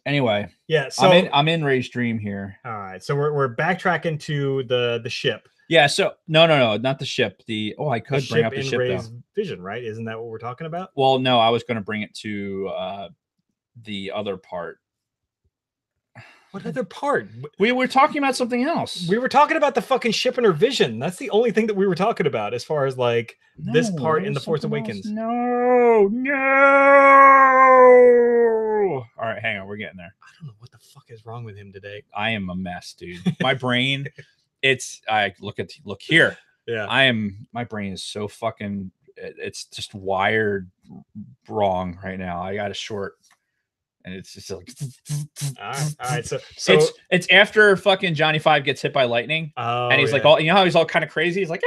Anyway, yeah. So I'm in Ray's dream here. All right, so we're backtracking to the ship. Yeah. So no, not the ship. I could bring up the ship Ray's though. Vision, right? Isn't that what we're talking about? Well, no, I was going to bring it to the other part. What other part? We were talking about something else. We were talking about the fucking ship in her vision. That's the only thing that we were talking about as far as like this part in The Force Awakens. No. All right, hang on. We're getting there. I don't know what the fuck is wrong with him today. I am a mess, dude. My brain, look here. Yeah. My brain is so fucking, it's just wired wrong right now. I got a short. And it's just like, all right. So it's after fucking Johnny Five gets hit by lightning, and he's like, how he's all kind of crazy. He's like,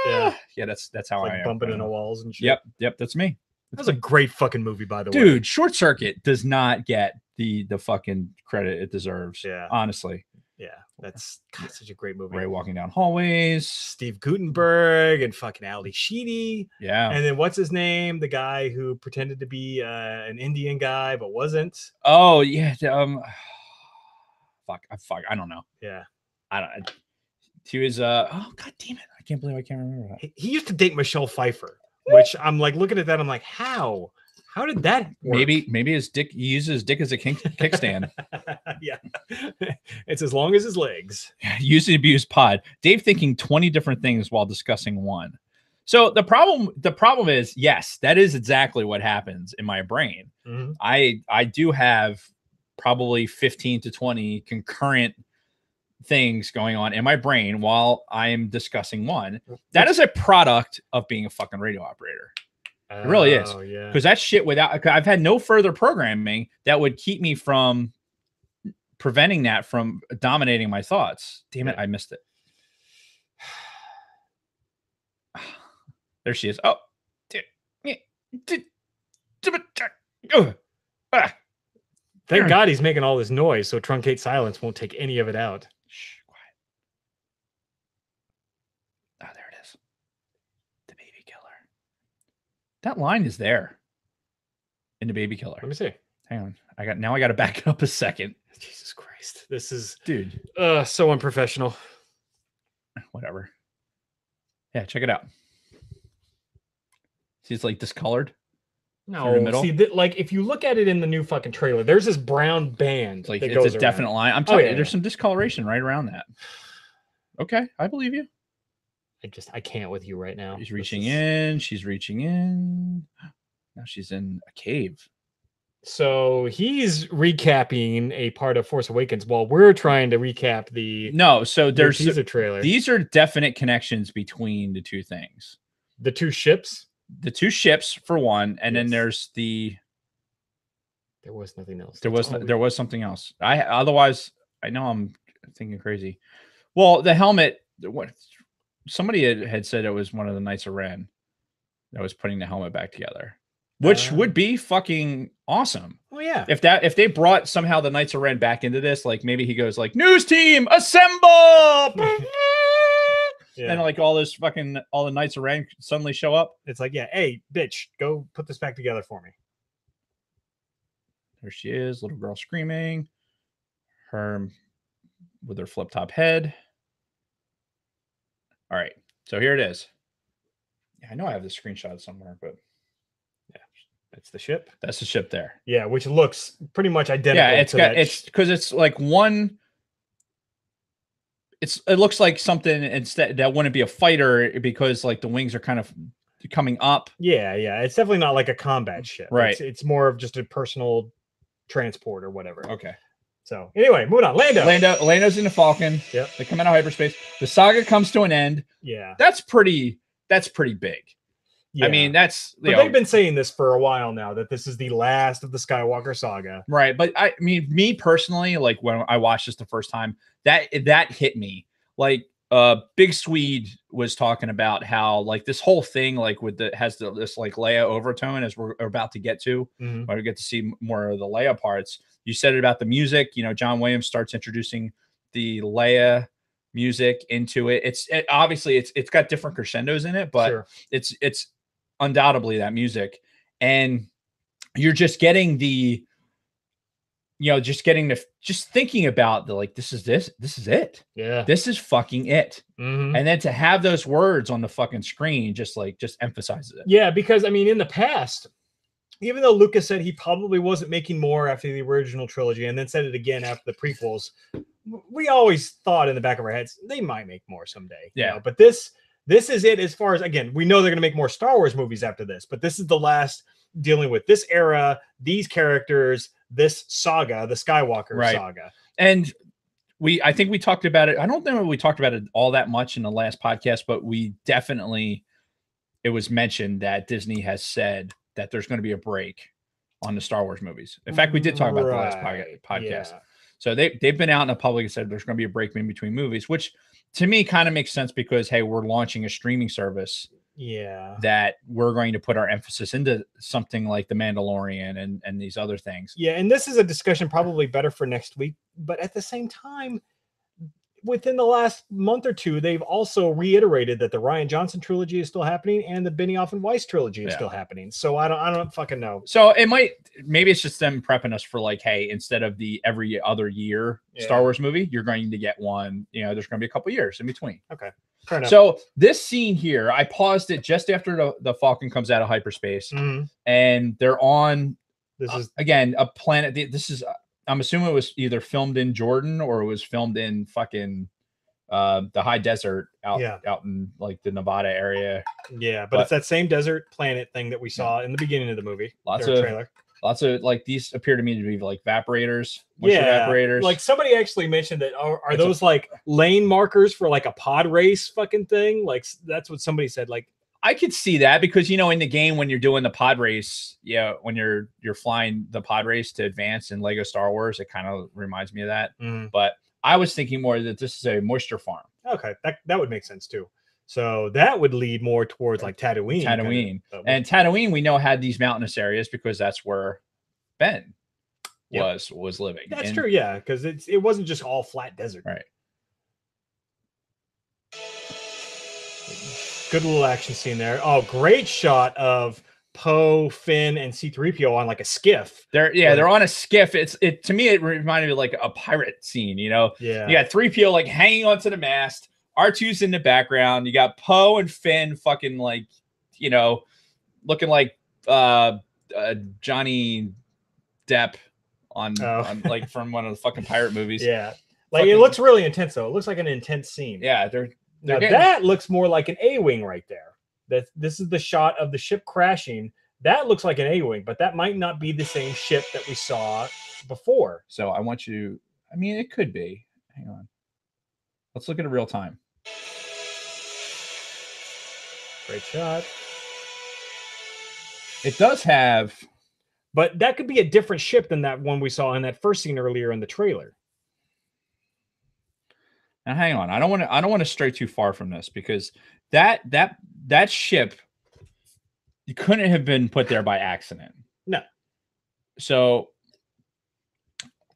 yeah. That's how I am. Bumping into walls and shit. Yep. That's me. That was a great fucking movie, by the way. Dude, Short Circuit does not get the fucking credit it deserves. Yeah, honestly. Yeah, that's such a great movie. Ray walking down hallways, Steve Guttenberg and fucking Ali Sheedy. Yeah, and then what's his name? The guy who pretended to be an Indian guy but wasn't. Oh yeah, fuck, I don't know. Yeah, I don't. He was oh god damn it! I can't believe I can't remember that. He used to date Michelle Pfeiffer, which I'm like looking at that. I'm like, how? How did that work? Maybe his dick, he uses his dick as a kickstand. Yeah. It's as long as his legs. Use and abuse pod. Dave thinking 20 different things while discussing one. So the problem is, yes, that is exactly what happens in my brain. Mm-hmm. I do have probably 15 to 20 concurrent things going on in my brain while I am discussing one. That is a product of being a fucking radio operator. It really is. Yeah. Because that shit I've had no further programming that would keep me from preventing that from dominating my thoughts. Damn it, I missed it. There she is. Oh. Thank God he's making all this noise so truncate silence won't take any of it out. Shh, quiet. Oh, there it is. The baby killer. That line is there in The Baby Killer. Let me see. Hang on. I got to back it up a second. Jesus Christ. This is dude. So unprofessional. Whatever. Yeah, check it out. See, it's like discolored. No, see, like if you look at it in the new fucking trailer, there's this brown band. Like it's a definite line. I'm telling you, there's some discoloration right around that. Okay, I believe you. I can't with you right now. She's reaching in. She's reaching in. Now she's in a cave. So he's recapping a part of Force Awakens while we're trying to recap the So there's teaser trailer. These are definite connections between the two things. The two ships? The two ships for one, and then there's the there was nothing else. There was something else. Otherwise I know I'm thinking crazy. Well, the helmet, what somebody had said it was one of the Knights of Ren that was putting the helmet back together, which would be fucking awesome. Oh yeah. If they brought somehow the Knights of Ren back into this, like maybe he goes like, news team assemble. Yeah. And like all the Knights of Ren suddenly show up. It's like, yeah, hey, bitch, go put this back together for me. There she is, little girl screaming. Her with her flip top head. All right, so here it is. Yeah, I know I have the screenshot somewhere, but yeah, that's the ship. That's the ship there. Yeah, which looks pretty much identical. Yeah, it's because it's like one. It looks like something instead that wouldn't be a fighter because like the wings are kind of coming up. Yeah, it's definitely not like a combat ship. Right. It's more of just a personal transport or whatever. Okay. So anyway, moving on. Lando's in the Falcon. Yep. They come out of hyperspace. The saga comes to an end. Yeah. That's pretty big. Yeah. I mean, they've been saying this for a while now, that this is the last of the Skywalker saga. Right. But I mean, me personally, like when I watched this the first time, that hit me. Like Big Swede was talking about how like this whole thing like this like Leia overtone, as we're about to get to, when we get to see more of the Leia parts. You said it about the music, John Williams starts introducing the Leia music into it. Obviously it's got different crescendos in it, but sure. It's undoubtedly that music, and you're just getting just thinking about this is it. Yeah. This is fucking it. And then to have those words on the fucking screen just emphasizes it. Yeah, because I mean, in the past, even though Lucas said he probably wasn't making more after the original trilogy and then said it again after the prequels, we always thought in the back of our heads, they might make more someday. Yeah. But this is it as far as, again, we know they're going to make more Star Wars movies after this, but this is the last dealing with this era, these characters, this saga, the Skywalker saga. And I think we talked about it. I don't know if we talked about it all that much in the last podcast, but it was mentioned that Disney has said that there's going to be a break on the Star Wars movies. In fact, we did talk about the last podcast. Yeah. So they've been out in the public and said there's going to be a break in between movies, which to me kind of makes sense because, hey, we're launching a streaming service. Yeah. That we're going to put our emphasis into something like The Mandalorian and these other things. Yeah. And this is a discussion probably better for next week. But at the same time, within the last month or two, they've also reiterated that the Rian Johnson trilogy is still happening and the Benioff and Weiss trilogy is still happening. So I don't fucking know. So maybe it's just them prepping us for like, hey, instead of the every other year Star Wars movie, you're going to get one, there's going to be a couple years in between. Okay. Fair enough. So this scene here, I paused it just after the Falcon comes out of hyperspace and they're on, this is again, a planet. This is, I'm assuming it was either filmed in Jordan or it was filmed in fucking the high desert out in like the Nevada area. Yeah, but it's that same desert planet thing that we saw in the beginning of the movie. Lots of like these appear to me to be like evaporators. Evaporators. Like somebody actually mentioned that are those like lane markers for like a pod race fucking thing? Like that's what somebody said. Like I could see that because in the game when you're doing the pod race, when you're flying the pod race to advance in Lego Star Wars, it kind of reminds me of that. But I was thinking more that this is a moisture farm. Okay, that would make sense too. So that would lead more towards like Tatooine. And Tatooine, we know had these mountainous areas because that's where Ben was living. That's true, yeah, because it wasn't just all flat desert. Right. Good little action scene there. Oh, great shot of Poe, Finn, and C-3PO on like a skiff. They're on a skiff. To me, it reminded me of like a pirate scene, Yeah. You got 3PO like hanging onto the mast. R2's in the background. You got Poe and Finn fucking like, looking like Johnny Depp on like from one of the fucking pirate movies. Yeah. Like it looks really intense though. It looks like an intense scene. Yeah, that looks more like an A-wing right there. This is the shot of the ship crashing That looks like an A-wing, but that might not be the same ship that we saw before. So I want you. I mean, it could be. Hang on. Let's look at it real time. Great shot. It does have, but that could be a different ship than that one we saw in that first scene earlier in the trailer. Now, hang on. I don't want to stray too far from this because that ship couldn't have been put there by accident. No. So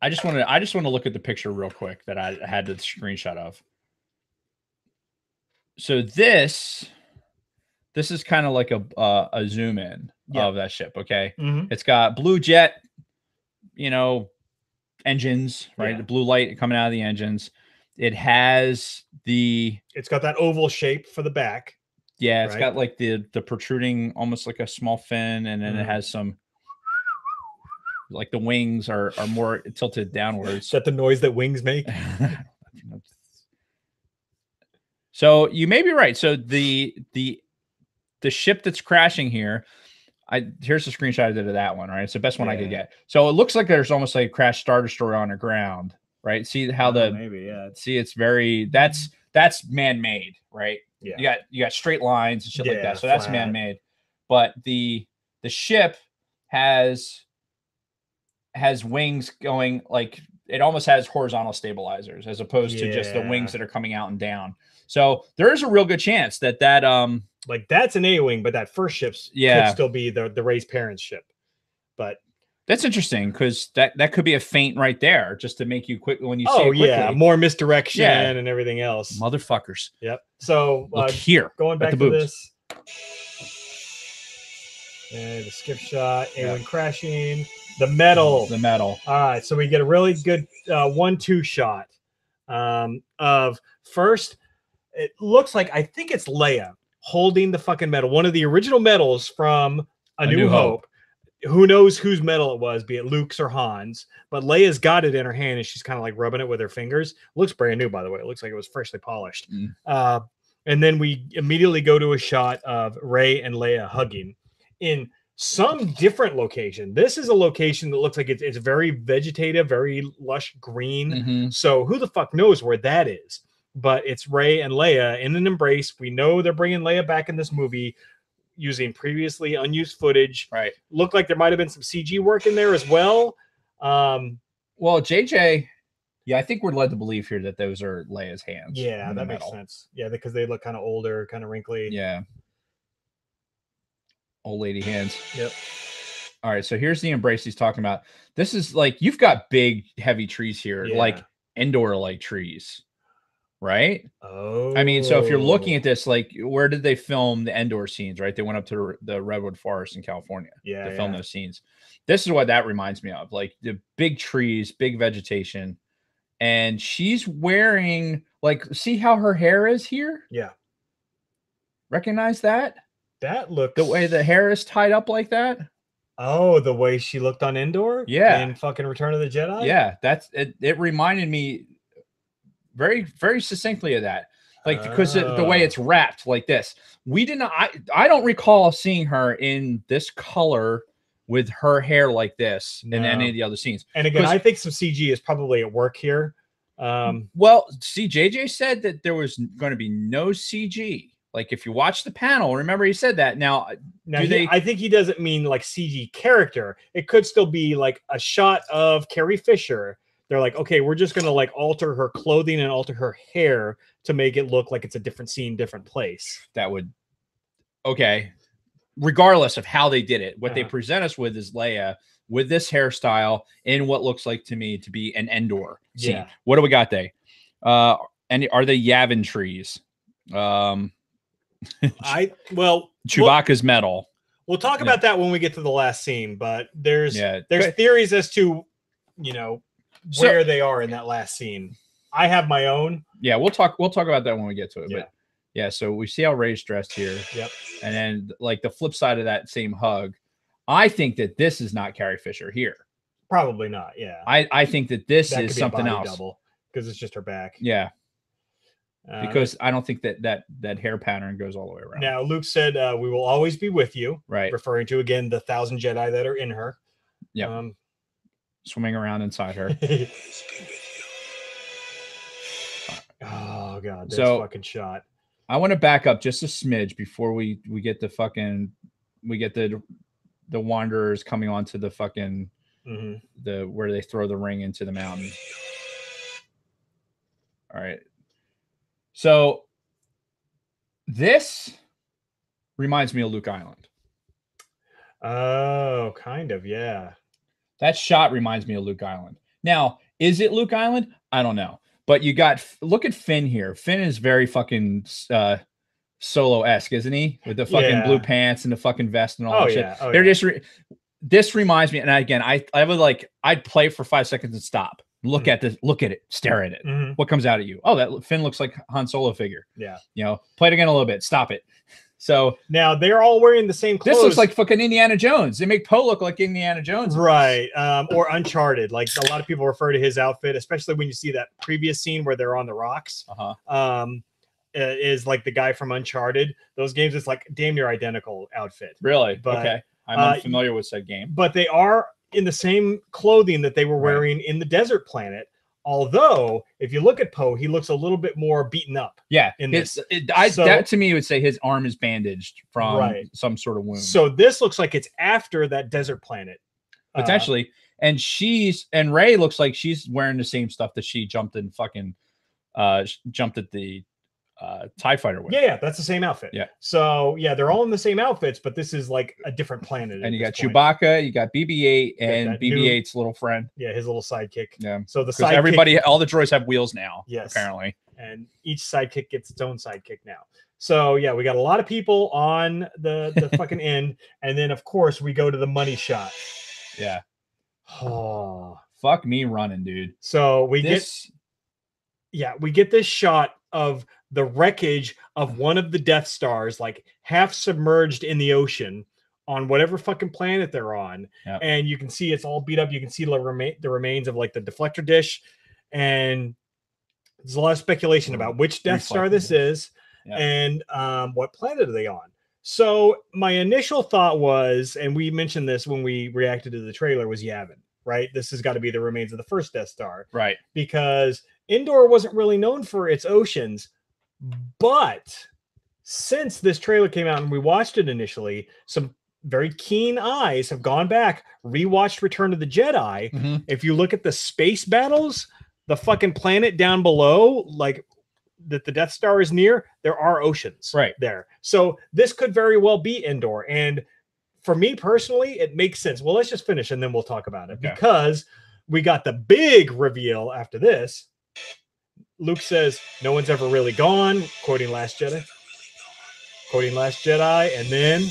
I just want to look at the picture real quick that I had the screenshot of. So this is kind of like a zoom in of that ship. Okay. It's got blue jet, engines, right? The blue light coming out of the engines. It has it's got that oval shape for the back. Yeah. It's got like the protruding, almost like a small fin. And then it has some, like the wings are more tilted downwards. Is that the noise that wings make? So you may be right. So the ship that's crashing here, here's the screenshot I did of that one, right? It's the best one I could get. So it looks like there's almost like a crashed Star Destroyer on the ground, right? See how see, it's very, that's man-made, right? Yeah. You got straight lines and shit like that. So that's man-made. But the ship has wings going, like it almost has horizontal stabilizers as opposed to just the wings that are coming out and down. So there is a real good chance that like that's an A-wing, but that first ship's could still be the Rey's parents' ship. But that's interesting because that could be a feint right there, just to make you quick when you see it quickly. More misdirection and everything else. Motherfuckers. Yep. So look here, going back to this, and the skip shot, A-wing crashing, the metal. All right, so we get a really good 1-2 shot of first. It looks like, I think it's Leia holding the fucking medal, one of the original medals from A New Hope. Who knows whose medal it was, be it Luke's or Han's, but Leia's got it in her hand and she's kind of like rubbing it with her fingers. Looks brand new, by the way. It looks like it was freshly polished. And then we immediately go to a shot of Rey and Leia hugging in some different location. This is a location that looks like it's very vegetative, very lush green. So who the fuck knows where that is? But it's Rey and Leia in an embrace. We know they're bringing Leia back in this movie using previously unused footage. Right. Looked like there might have been some CG work in there as well. Well, JJ, I think we're led to believe here that those are Leia's hands. Yeah, that makes sense. Yeah, because they look kind of older, kind of wrinkly. Yeah. Old lady hands. Yep. All right, so here's the embrace he's talking about. This is like, you've got big, heavy trees here, like Endor-like trees. Right? Oh, I mean, so if you're looking at this, like, where did they film the Endor scenes? Right? They went up to the Redwood Forest in California to film those scenes. This is what that reminds me of, like the big trees, big vegetation, and she's wearing, like, see how her hair is here? Yeah. Recognize that? That looks, the way the hair is tied up like that. Oh, the way she looked on Endor? Yeah. In fucking Return of the Jedi? Yeah, that's it. It reminded me very, very succinctly of that, like, because the way it's wrapped like this. We didn't. I don't recall seeing her in this color with her hair like this in any of the other scenes. And again, I think some CG is probably at work here. Well, see, JJ said that there was going to be no CG. Like, if you watch the panel, remember he said that. Now I think he doesn't mean like CG character. It could still be like a shot of Carrie Fisher. They're like, okay, we're just going to like alter her clothing and alter her hair to make it look like it's a different scene, different place. That would, okay. Regardless of how they did it, what they present us with is Leia with this hairstyle in what looks like to me to be an Endor scene. Yeah. What do we got there? And are they Yavin trees? Chewbacca's metal. We'll talk about that when we get to the last scene, but there's theories as to, where they are in that last scene. I have my own. Yeah, we'll talk about that when we get to it. Yeah. But yeah, so we see how Rey's dressed here. Yep. And then like the flip side of that same hug, I think that this is not Carrie Fisher here. Probably not. Yeah. I think that this is something else. Double because it's just her back. Yeah. because I don't think that hair pattern goes all the way around. Now, Luke said, "We will always be with you," right? Referring to again the 1,000 Jedi that are in her. Yeah, swimming around inside her. Oh god, this fucking shot. I want to back up just a smidge before we get the wanderers coming onto the fucking the where they throw the ring into the mountain. All right. So this reminds me of Luke Island. Oh, kind of, yeah. That shot reminds me of Luke Island. Now, is it Luke Island? I don't know. But look at Finn here. Finn is very fucking Solo-esque, isn't he? With the fucking blue pants and the fucking vest and all that shit. Oh, this reminds me, and again, I would I'd play for 5 seconds and stop. Look at this, look at it, stare at it. What comes out at you? Oh, that Finn looks like Han Solo figure. Yeah. Play it again a little bit, stop it. So now they're all wearing the same clothes. This looks like fucking Indiana Jones. They make Poe look like Indiana Jones. Right. Or Uncharted. Like a lot of people refer to his outfit, especially when you see that previous scene where they're on the rocks. Is like the guy from Uncharted. Those games, it's like damn near identical outfit. Really? But, okay. I'm unfamiliar with said game. But they are in the same clothing that they were wearing in the desert planet. Although, if you look at Poe, he looks a little bit more beaten up. Yeah, that to me would say his arm is bandaged from some sort of wound. So this looks like it's after that desert planet, potentially. And Rey looks like she's wearing the same stuff that she jumped at the TIE fighter with. Yeah, that's the same outfit. Yeah. So yeah, they're all in the same outfits, but this is like a different planet. And you got Chewbacca, you got BB-8, and BB-8's little friend. Yeah, his little sidekick. Yeah. So the sidekick, all the droids have wheels now. Yes. Apparently. And each sidekick gets its own sidekick now. So yeah, we got a lot of people on the fucking end, and then of course we go to the money shot. Yeah. Oh, fuck me running, dude. So we get this shot of the wreckage of one of the Death Stars, like half submerged in the ocean on whatever fucking planet they're on. Yep. And you can see it's all beat up. You can see the remains of like the deflector dish. And there's a lot of speculation about which Death Star this is and what planet are they on. So my initial thought was, and we mentioned this when we reacted to the trailer, was Yavin, right? This has got to be the remains of the first Death Star. Right. Because Endor wasn't really known for its oceans, but since this trailer came out and we watched it initially, some very keen eyes have gone back, rewatched Return of the Jedi. If you look at the space battles, the fucking planet down below, like that the Death Star is near, there are oceans there. So this could very well be Endor. And for me personally, it makes sense. Well, let's just finish and then we'll talk about it because we got the big reveal after this. Luke says, "No one's ever really gone," quoting Last Jedi. Quoting Last Jedi, and then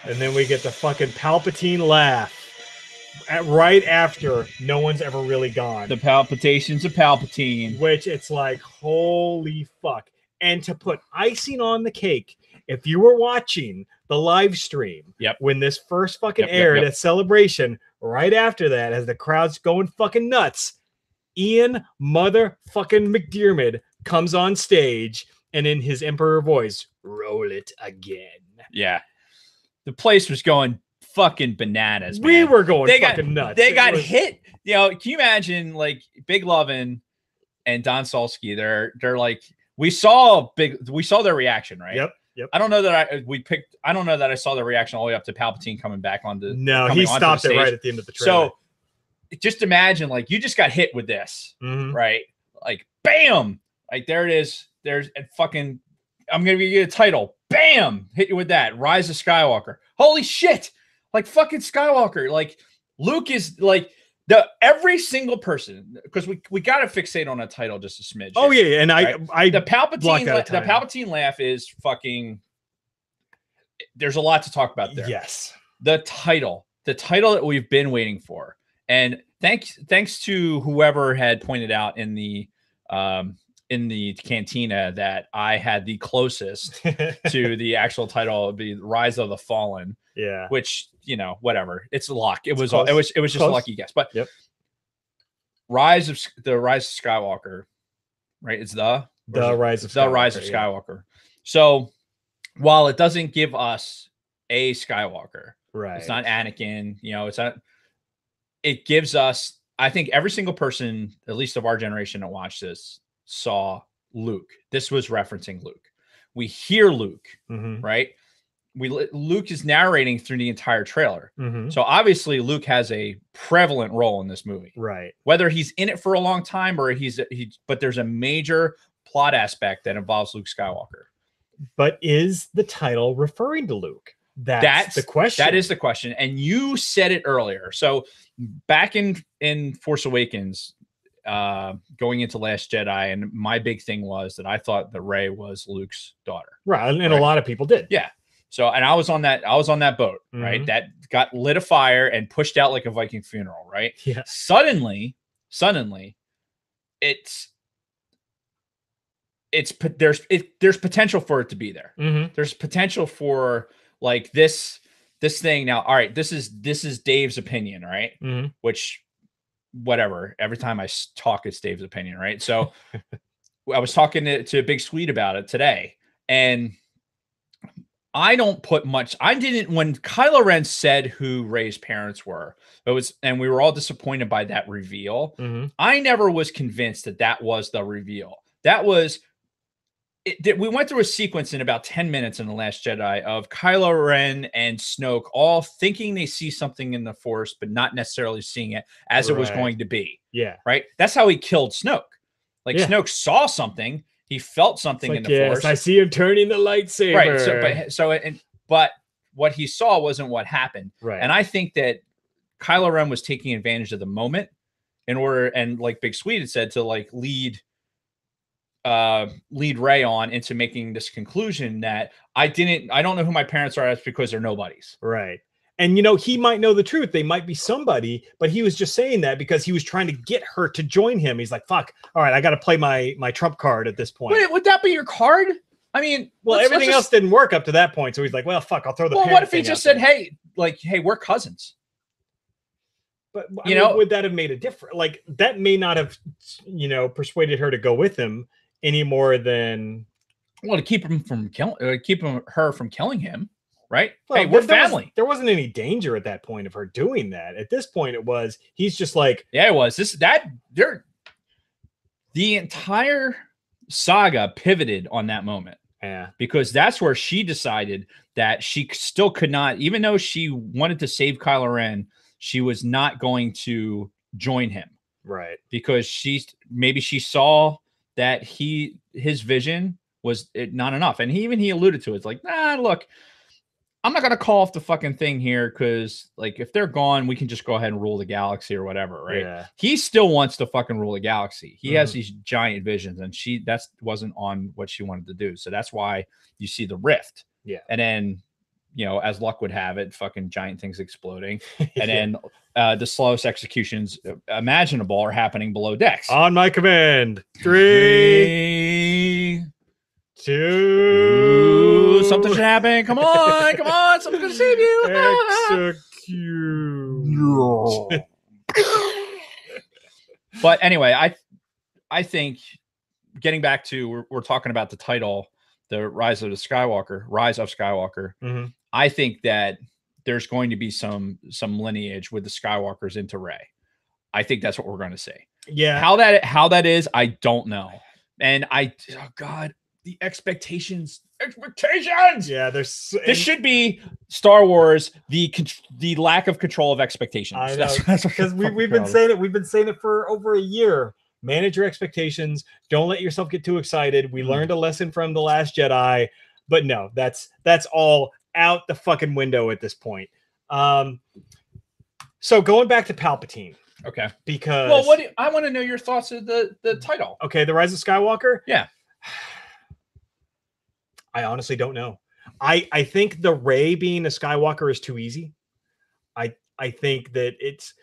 and then we get the fucking Palpatine laugh right after "No one's ever really gone." The palpitations of Palpatine. Which it's like, holy fuck. And to put icing on the cake, if you were watching the live stream when this first fucking aired at Celebration, right after that, as the crowd's going fucking nuts, Ian motherfucking McDiarmid comes on stage and in his Emperor voice, "Roll it again." Yeah. The place was going fucking bananas, man. We were going fucking nuts. They got hit. Can you imagine like Big Lovin' and Don Solsky? They're like, we saw their reaction, right? Yep. I don't know that I saw the reaction all the way up to Palpatine coming back onto. No, he stopped it right at the end of the trailer. So just imagine, like, you just got hit with this, right? Like, bam! Like, there it is. There's a fucking. I'm gonna give you a title. Bam! Hit you with that. Rise of Skywalker. Holy shit! Like fucking Skywalker. Like Luke is like. Every single person, because we got to fixate on a title just a smidge. Oh yeah, and I the Palpatine laugh is fucking. There's a lot to talk about there. Yes, the title that we've been waiting for, and thanks to whoever had pointed out in the in the cantina that I had the closest to the actual title would be Rise of the Fallen. Yeah. Which, you know, whatever. It's luck. It was close. it was just a lucky guess. But Rise of Skywalker, right? It's the Rise of Skywalker. So while it doesn't give us a Skywalker, right? It's not Anakin, you know, it's not. It gives us, I think every single person, at least of our generation that watched this, saw Luke. This was referencing Luke. We hear Luke, right? Luke is narrating through the entire trailer. So obviously Luke has a prevalent role in this movie, right? Whether he's in it for a long time or but there's a major plot aspect that involves Luke Skywalker. But is the title referring to Luke? That's the question. That is the question. And you said it earlier. So back in Force Awakens, going into Last Jedi, and my big thing was that I thought that Rey was Luke's daughter. Right. And a lot of people did. Yeah. So, and I was on that boat, right? That got lit afire and pushed out like a Viking funeral, right? Yeah. Suddenly, there's potential for it to be there. There's potential for like this thing now. All right, this is Dave's opinion, right? Which, whatever. Every time I talk, it's Dave's opinion, right? So, I was talking to Big Sweet about it today, and I don't put much. I didn't when Kylo Ren said who Rey's parents were. And we were all disappointed by that reveal. I never was convinced that was the reveal. That was. We went through a sequence in about 10 minutes in The Last Jedi of Kylo Ren and Snoke all thinking they see something in the Force, but not necessarily seeing it as it was going to be. Yeah. Right. That's how he killed Snoke. Like Snoke saw something. He felt something in the Force. I see him turning the lightsaber. Right. But what he saw wasn't what happened. Right. And I think that Kylo Ren was taking advantage of the moment in order, and like Big Sweet had said, to like lead Rey on into making this conclusion that I don't know who my parents are. That's because they're nobodies. Right. And, you know, he might know the truth. They might be somebody, but he was just saying that because he was trying to get her to join him. He's like, fuck. All right, I got to play my trump card at this point. Wait, would that be your card? I mean, well, everything else didn't work up to that point. So he's like, well, fuck, I'll throw the. Well, what if he just said, hey, we're cousins? But you know, would that have made a difference? Like, that may not have, you know, persuaded her to go with him any more than. Well, to keep her from killing him. Right. Well, hey, we're family. There wasn't any danger at that point of her doing that. At this point, he's just like, yeah, it was the entire saga pivoted on that moment. Yeah. Because that's where she decided that she still could not, even though she wanted to save Kylo Ren, she was not going to join him. Right. Because she saw that his vision was not enough. And he alluded to it. It's like, nah, look, I'm not going to call off the fucking thing here because, like, if they're gone, we can just go ahead and rule the galaxy or whatever, right? Yeah. He still wants to fucking rule the galaxy. He has these giant visions, and that wasn't on what she wanted to do. So that's why you see the rift. Yeah. And then, you know, as luck would have it, fucking giant things exploding. And then the slowest executions imaginable are happening below decks. On my command. 3, 2. Something should happen. Come on. Something's going to save you. Execute. But anyway, I think getting back to, we're talking about the title, the Rise of Skywalker. Mm-hmm. I think that there's going to be some lineage with the Skywalkers into Rey. I think that's what we're going to see. Yeah. How that is, I don't know. And oh God, the expectations. Yeah, this should be Star Wars. The lack of control of expectations. I know, because we've been saying it. We've been saying it for over a year. Manage your expectations. Don't let yourself get too excited. We learned a lesson from The Last Jedi, but no, that's all out the fucking window at this point. So going back to Palpatine. Okay. Because I want to know your thoughts of the title. Okay, The Rise of Skywalker. Yeah. I honestly don't know. I think the Rey being a Skywalker is too easy. I think that it's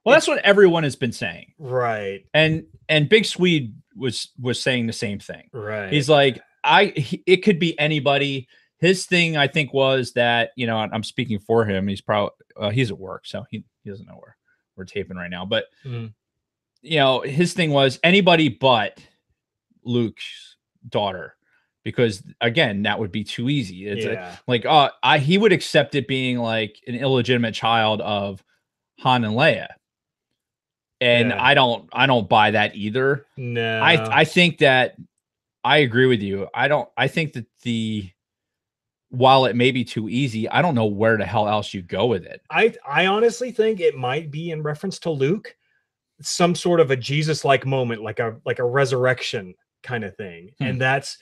that's what everyone has been saying. Right. And Big Swede was saying the same thing. Right. He's like, it could be anybody. His thing, I think, was that, you know, I'm speaking for him. He's probably he's at work, so he doesn't know where we're taping right now. But you know, his thing was anybody but Luke's daughter, because again, that would be too easy. It's like he would accept it being like an illegitimate child of Han and Leia. And I don't buy that either. No. I think that I agree with you. I think that while it may be too easy, I don't know where the hell else you go with it. I honestly think it might be in reference to Luke, some sort of a Jesus-like moment, like a resurrection kind of thing. And that's,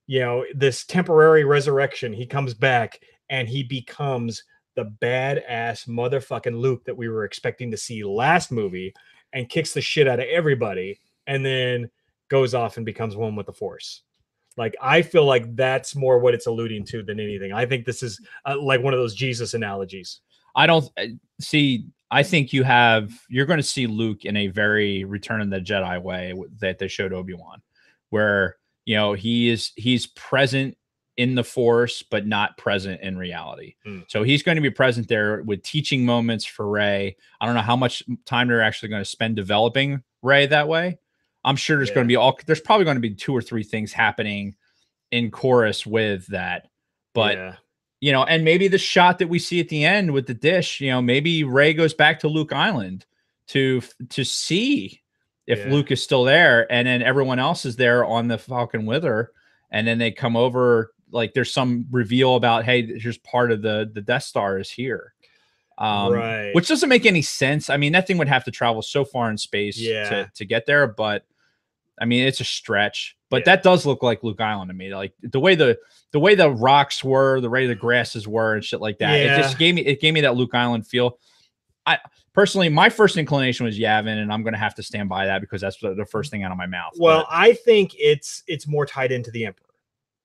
you know, this temporary resurrection. He comes back and he becomes the badass motherfucking Luke that we were expecting to see last movie, and kicks the shit out of everybody, and then goes off and becomes one with the Force. Like, I feel like that's more what it's alluding to than anything. I think this is like one of those Jesus analogies. I don't see. I think you're going to see Luke in a very Return of the Jedi way that they showed Obi-Wan, where, you know, he's present in the Force, but not present in reality. So he's going to be present there with teaching moments for Rey. I don't know how much time they're actually going to spend developing Rey that way. I'm sure there's going to be there's probably going to be 2 or 3 things happening in chorus with that. But, you know, and maybe the shot that we see at the end with the dish, you know, maybe Rey goes back to Luke Island to see if Luke is still there, and then everyone else is there on the Falcon with her. And then they come over, like there's some reveal about, hey, here's part of the Death Star is here. Which doesn't make any sense. I mean, that thing would have to travel so far in space to get there, but I mean, it's a stretch. But that does look like Luke Island to me. Like the way the rocks were, the way the grasses were and shit like that. It just gave me that Luke Island feel. I personally, my first inclination was Yavin, and I'm going to have to stand by that because that's the first thing out of my mouth. Well, I think it's more tied into the Emperor.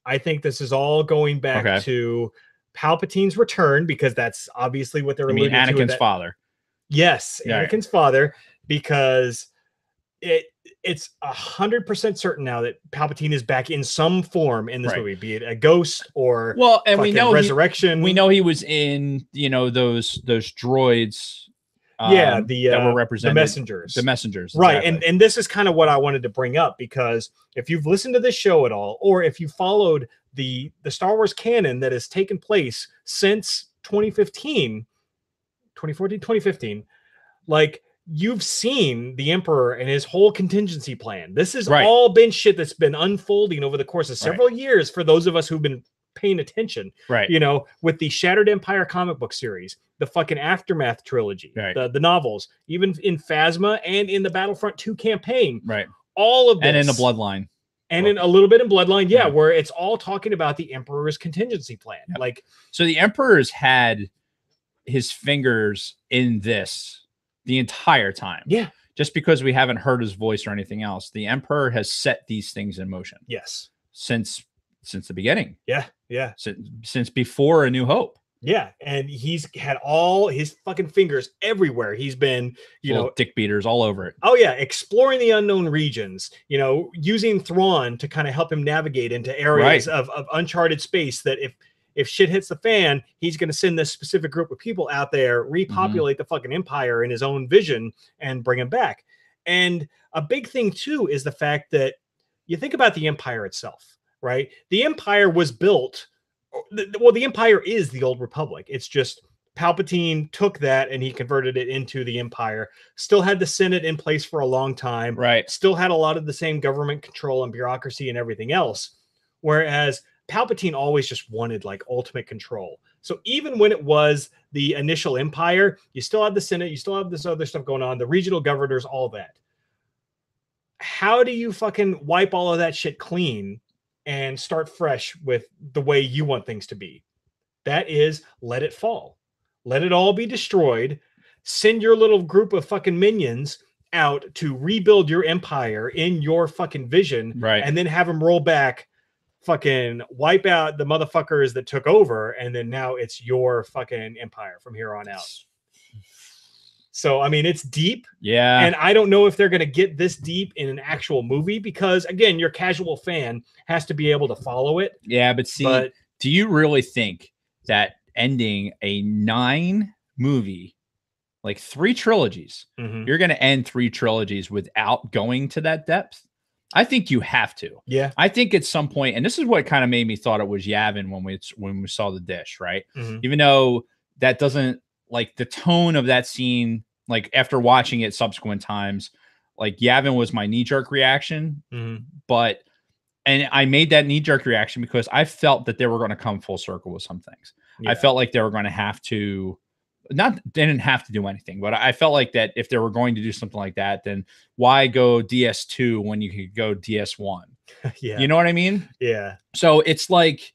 I think this is all going back to Palpatine's return, because that's obviously what they're alluding to. Anakin's father. Yes, Anakin's father, because it's 100% certain now that Palpatine is back in some form in this movie, be it a ghost or and we know resurrection. We know he was in, you know, those droids. That were represented, the messengers, right? Exactly. And this is kind of what I wanted to bring up, because if you've listened to this show at all, or if you followed the Star Wars canon that has taken place since 2015, like, you've seen the Emperor and his whole contingency plan. This has all been shit that's been unfolding over the course of several years for those of us who've been paying attention, you know, with the Shattered Empire comic book series, the fucking Aftermath trilogy, the novels, even in Phasma and in the Battlefront 2 campaign, all of this, and in the Bloodline, and in a little bit in Bloodline, where it's all talking about the Emperor's contingency plan. Like, so the Emperor's had his fingers in this the entire time. Just because we haven't heard his voice or anything else, the Emperor has set these things in motion. Since the beginning. Since before A New Hope. And he's had all his fucking fingers everywhere. He's been, you know, dick beaters all over it. Exploring the unknown regions, you know, using Thrawn to kind of help him navigate into areas of uncharted space, that if shit hits the fan, he's going to send this specific group of people out there, repopulate the fucking Empire in his own vision, and bring him back. And a big thing too is the fact that you think about the Empire itself, right? The Empire was built, well, the Empire is the Old Republic. It's just Palpatine took that and he converted it into the Empire. Still had the Senate in place for a long time. Still had a lot of the same government control and bureaucracy and everything else. Whereas Palpatine always just wanted like ultimate control. So even when it was the initial Empire, you still had the Senate, you still have this other stuff going on, the regional governors, all that. How do you fucking wipe all of that shit clean and start fresh with the way you want things to be? That is, let it fall. Let it all be destroyed. Send your little group of fucking minions out to rebuild your empire in your fucking vision, and then have them roll back, fucking wipe out the motherfuckers that took over, and then now it's your fucking empire from here on out. So, I mean, it's deep. Yeah. And I don't know if they're going to get this deep in an actual movie because, again, your casual fan has to be able to follow it. Yeah, but see, do you really think that ending a 9-movie, like 3 trilogies, you're going to end 3 trilogies without going to that depth? I think you have to. Yeah. I think at some point, and this is what kind of made me thought it was Yavin when we saw the dish, right? Even though that doesn't, like, the tone of that scene, like after watching it subsequent times, like Yavin was my knee-jerk reaction. But and I made that knee-jerk reaction because I felt that they were going to come full circle with some things. I felt like they were going to have to, they didn't have to do anything, but I felt like that if they were going to do something like that, then why go DS2 when you could go DS1? You know what I mean? Yeah. So it's like,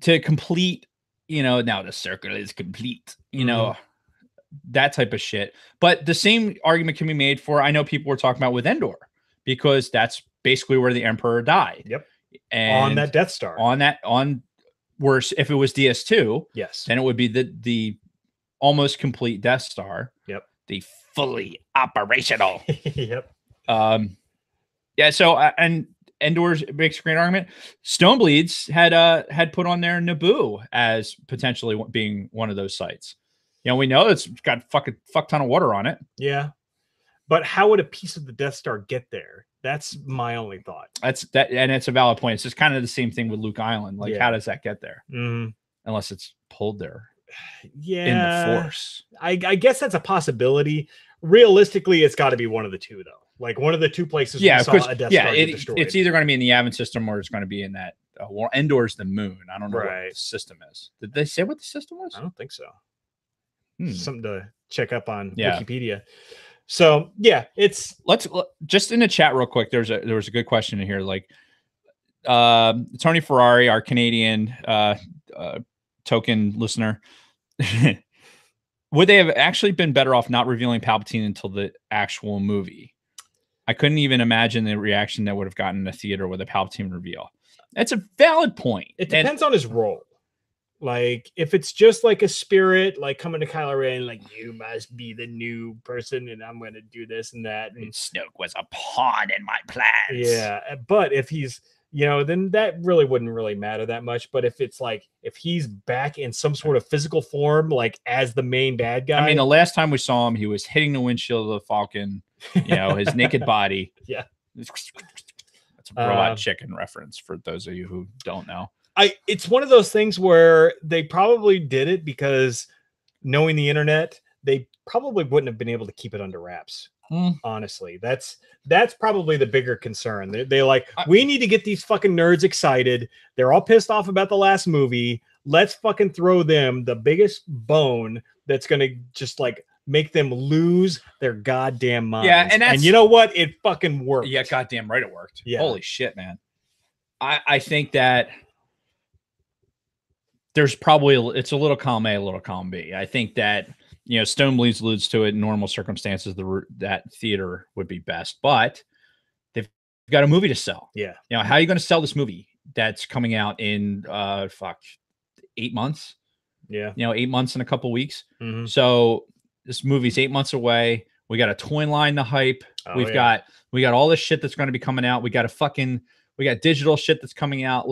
to complete, now the circle is complete, that type of shit. But the same argument can be made for, I know people were talking about with Endor, because that's basically where the Emperor died. Yep. And on that Death Star. Worse, if it was DS2, yes, then it would be the almost complete Death Star. Yep. The fully operational. Yep. Yeah. So and Endor makes a great argument. Stonebleeds had put on there Naboo as potentially being one of those sites. We know it's got fuck ton of water on it. Yeah. But how would a piece of the Death Star get there? That's my only thought. And it's a valid point. It's just kind of the same thing with Luke Island. Like, how does that get there? Unless it's pulled there. Yeah. In the Force. I guess that's a possibility. Realistically, it's got to be one of the two, though. Like one of the two places we saw a Death Star get destroyed. It's either going to be in the Yavin system or it's going to be in that. Well, Endor's the moon. I don't know what the system is. Did they say what the system was? I don't think so. Something to check up on Wikipedia. So yeah, let's just in the chat real quick. There was a good question in here. Like Tony Ferrari, our Canadian token listener, would they have actually been better off not revealing Palpatine until the actual movie? I couldn't even imagine the reaction that would have gotten in the theater with a Palpatine reveal. That's a valid point. It depends on his role. Like, if it's just like a spirit, like coming to Kylo Ren, like, you must be the new person, and I'm going to do this and that. And Snoke was a pawn in my plans. Yeah. But if he's, then that really wouldn't really matter that much. But if it's like, if he's back in some sort of physical form, like as the main bad guy. I mean, the last time we saw him, he was hitting the windshield of the Falcon, his naked body. Yeah. That's a Robot Chicken reference for those of you who don't know. It's one of those things where they probably did it because, knowing the internet, they probably wouldn't have been able to keep it under wraps. Honestly, that's probably the bigger concern. They like, we need to get these fucking nerds excited. They're all pissed off about the last movie. Let's fucking throw them the biggest bone that's going to just like make them lose their goddamn minds. Yeah, and you know what? It fucking worked. Yeah, goddamn right it worked. Yeah. Holy shit, man. I think that there's probably it's a little column A, a little column B. I think that Stonebleeds alludes to it in normal circumstances. That theater would be best, but they've got a movie to sell. Yeah. How are you going to sell this movie that's coming out in 8 months? Yeah. 8 months and a couple weeks. So this movie's 8 months away. We got a toy line to hype. We got all this shit that's going to be coming out. We got digital shit that's coming out.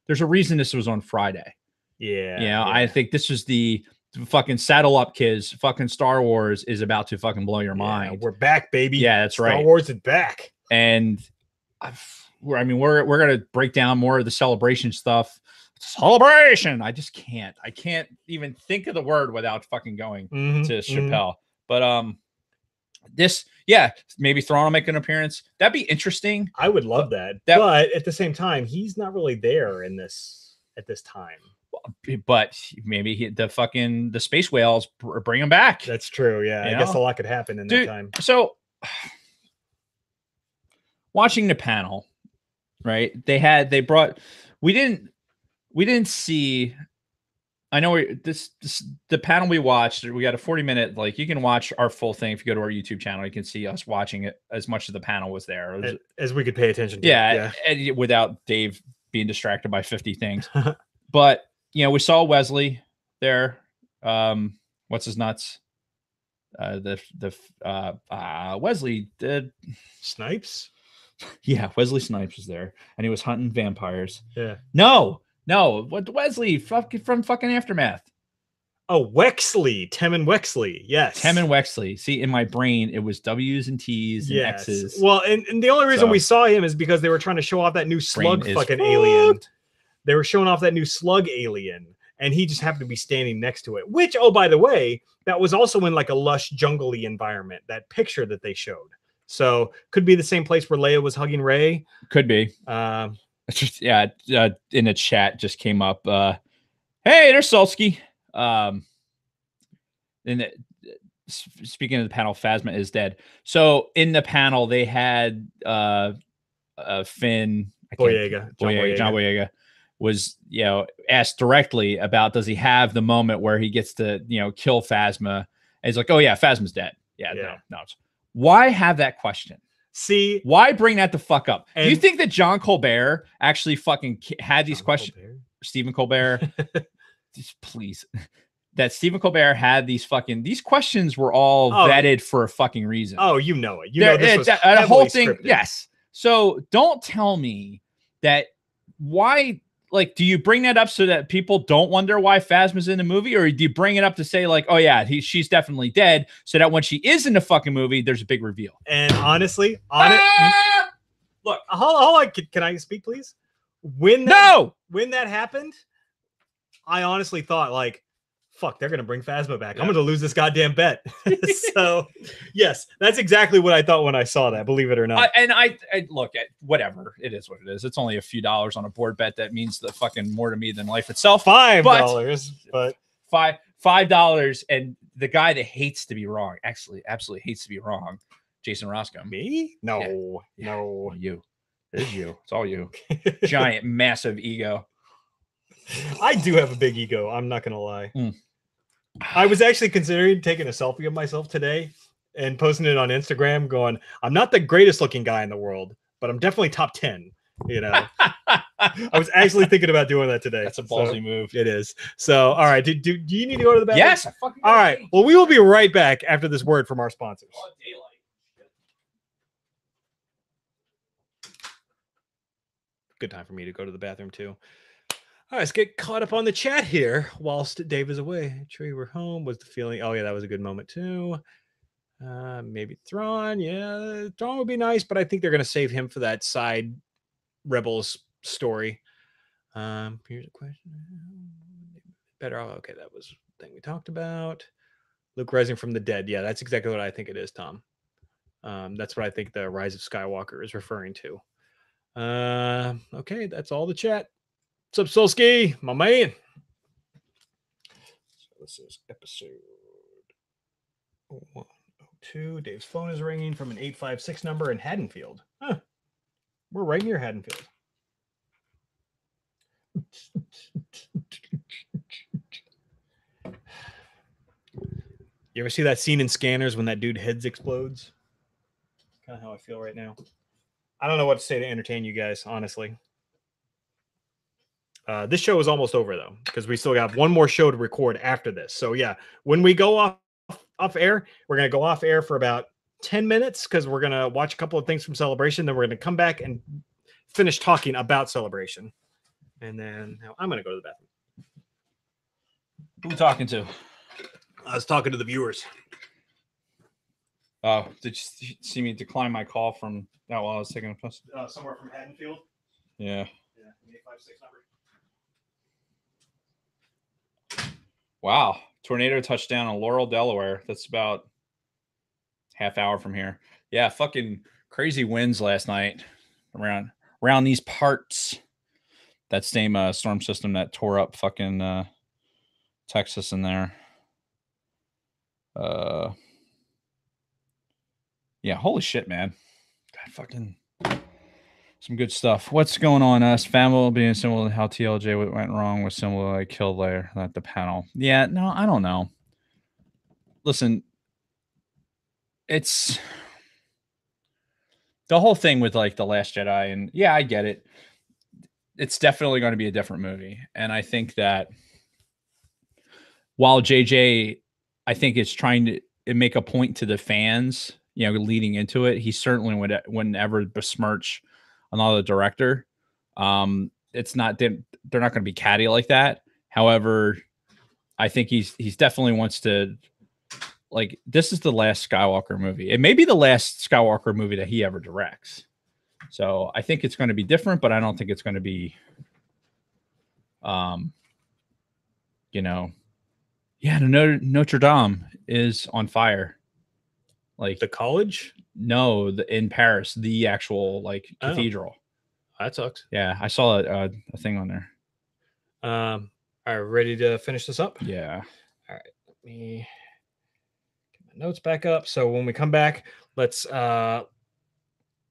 There's a reason this was on Friday. Yeah. I think this is the fucking saddle up, kids. Fucking Star Wars is about to fucking blow your mind. We're back, baby. Yeah, that's right. Star Wars is back. And we're going to break down more of the celebration stuff. Celebration. I just can't. I can't even think of the word without fucking going to Chappelle. But maybe Thrawn will make an appearance. That'd be interesting. I would love that. But at the same time, he's not really there at this time. But maybe the space whales bring him back. That's true. Yeah, I guess a lot could happen in that time. So, watching the panel, right? We didn't see. I know the panel we watched. We got a 40-minute. Like, you can watch our full thing if you go to our YouTube channel. You can see us watching it as much as the panel was there, as we could pay attention to. Yeah, and without Dave being distracted by 50 things. But we saw Wesley there. What's his nuts? Wesley Snipes. Yeah, Wesley Snipes was there, and he was hunting vampires. Yeah. No, what Wesley from fucking Aftermath. Oh, Wexley, Temmin Wexley. Yes. Temmin Wexley. See, in my brain, it was W's and T's and X's. Well, and the only reason we saw him is because they were trying to show off that new slug fucking alien. They were showing off that new slug alien, and he just happened to be standing next to it. Which, oh, by the way, that was also in like a lush, jungle-y environment, that picture that they showed. So could be the same place where Leia was hugging Rey. Could be. Just in the chat just came up. Hey, there's Solsky. Speaking of the panel, Phasma is dead. So in the panel, they had Finn Boyega. John Boyega was, asked directly about, does he have the moment where he gets to, kill Phasma? And he's like, oh yeah, Phasma's dead. Yeah. No. Why have that question? See, why bring that the fuck up? Do you think that John Colbert actually fucking had these questions? Stephen Colbert, please. That Stephen Colbert had these questions were all vetted for a fucking reason. Oh, you know it. This was a whole thing. Scripted. Yes. So don't tell me that. Why? Like, do you bring that up so that people don't wonder why Phasma's in the movie, or do you bring it up to say like, oh yeah, she's definitely dead, so that when she is in the fucking movie, there's a big reveal? And honestly, look, hold on, can I speak, please? When that happened, I honestly thought like, fuck, they're gonna bring Phasma back. Yeah. I'm gonna lose this goddamn bet. So, yes, that's exactly what I thought when I saw that. Believe it or not. I look at whatever it is. What it is. It's only a few dollars on a board bet. That means the fucking more to me than life itself. $5, but $5, and the guy that hates to be wrong, actually, absolutely hates to be wrong, Jason Roscoe. Me? No, no, you. It is you. It's all you. Giant, massive ego. I do have a big ego. I'm not gonna lie. I was actually considering taking a selfie of myself today and posting it on Instagram going, I'm not the greatest looking guy in the world, but I'm definitely top 10. I was actually thinking about doing that today. That's a ballsy move. It is. So, all right. Do you need to go to the bathroom? Yes. All right. Well, we will be right back after this word from our sponsors. Good time for me to go to the bathroom too. All right, let's get caught up on the chat here whilst Dave is away. Sure you were home. Was the feeling? Oh yeah, that was a good moment too. Maybe Thrawn. Yeah, Thrawn would be nice, but I think they're gonna save him for that side Rebels story. Here's a question. Better. Okay, that was the thing we talked about. Luke rising from the dead. Yeah, that's exactly what I think it is, Tom. That's what I think the Rise of Skywalker is referring to. Okay, that's all the chat. What's up, Solsky, my man? So this is episode 102. Dave's phone is ringing from an 856 number in Haddonfield. Huh. We're right near Haddonfield. You ever see that scene in Scanners when that dude heads explodes? Kind of how I feel right now. I don't know what to say to entertain you guys, honestly. This show is almost over though, because we still got one more show to record after this. So yeah, when we go off air, we're gonna go off air for about 10 minutes because we're gonna watch a couple of things from Celebration. Then we're gonna come back and finish talking about Celebration, and then I'm gonna go to the bathroom. Who are we talking to? I was talking to the viewers. Oh, did you see me decline my call from that while I was taking a piss? Somewhere from Haddonfield. Yeah. Yeah, 856 number. Wow. Tornado touchdown on Laurel, Delaware. That's about half hour from here. Yeah, fucking crazy winds last night around these parts. That same storm system that tore up fucking Texas in there. Yeah, holy shit, man. God, fucking some good stuff. What's going on? Family being similar to how TLJ went wrong with similar like killed later at the panel. Yeah, no, I don't know. Listen, it's the whole thing with like The Last Jedi, and yeah, I get it. It's definitely going to be a different movie. And I think that while JJ, I think is trying to make a point to the fans, leading into it. He certainly wouldn't ever besmirch another director. It's not they're not going to be catty like that. However, I think he's definitely wants to, like, this is the last Skywalker movie. It may be the last Skywalker movie that he ever directs. So I think it's going to be different, but I don't think it's going to be, the Notre Dame is on fire. Like the college? No, in Paris, the actual cathedral. That sucks. Yeah, I saw a thing on there. All right, ready to finish this up? Yeah. All right, let me get my notes back up. So when we come back, let's I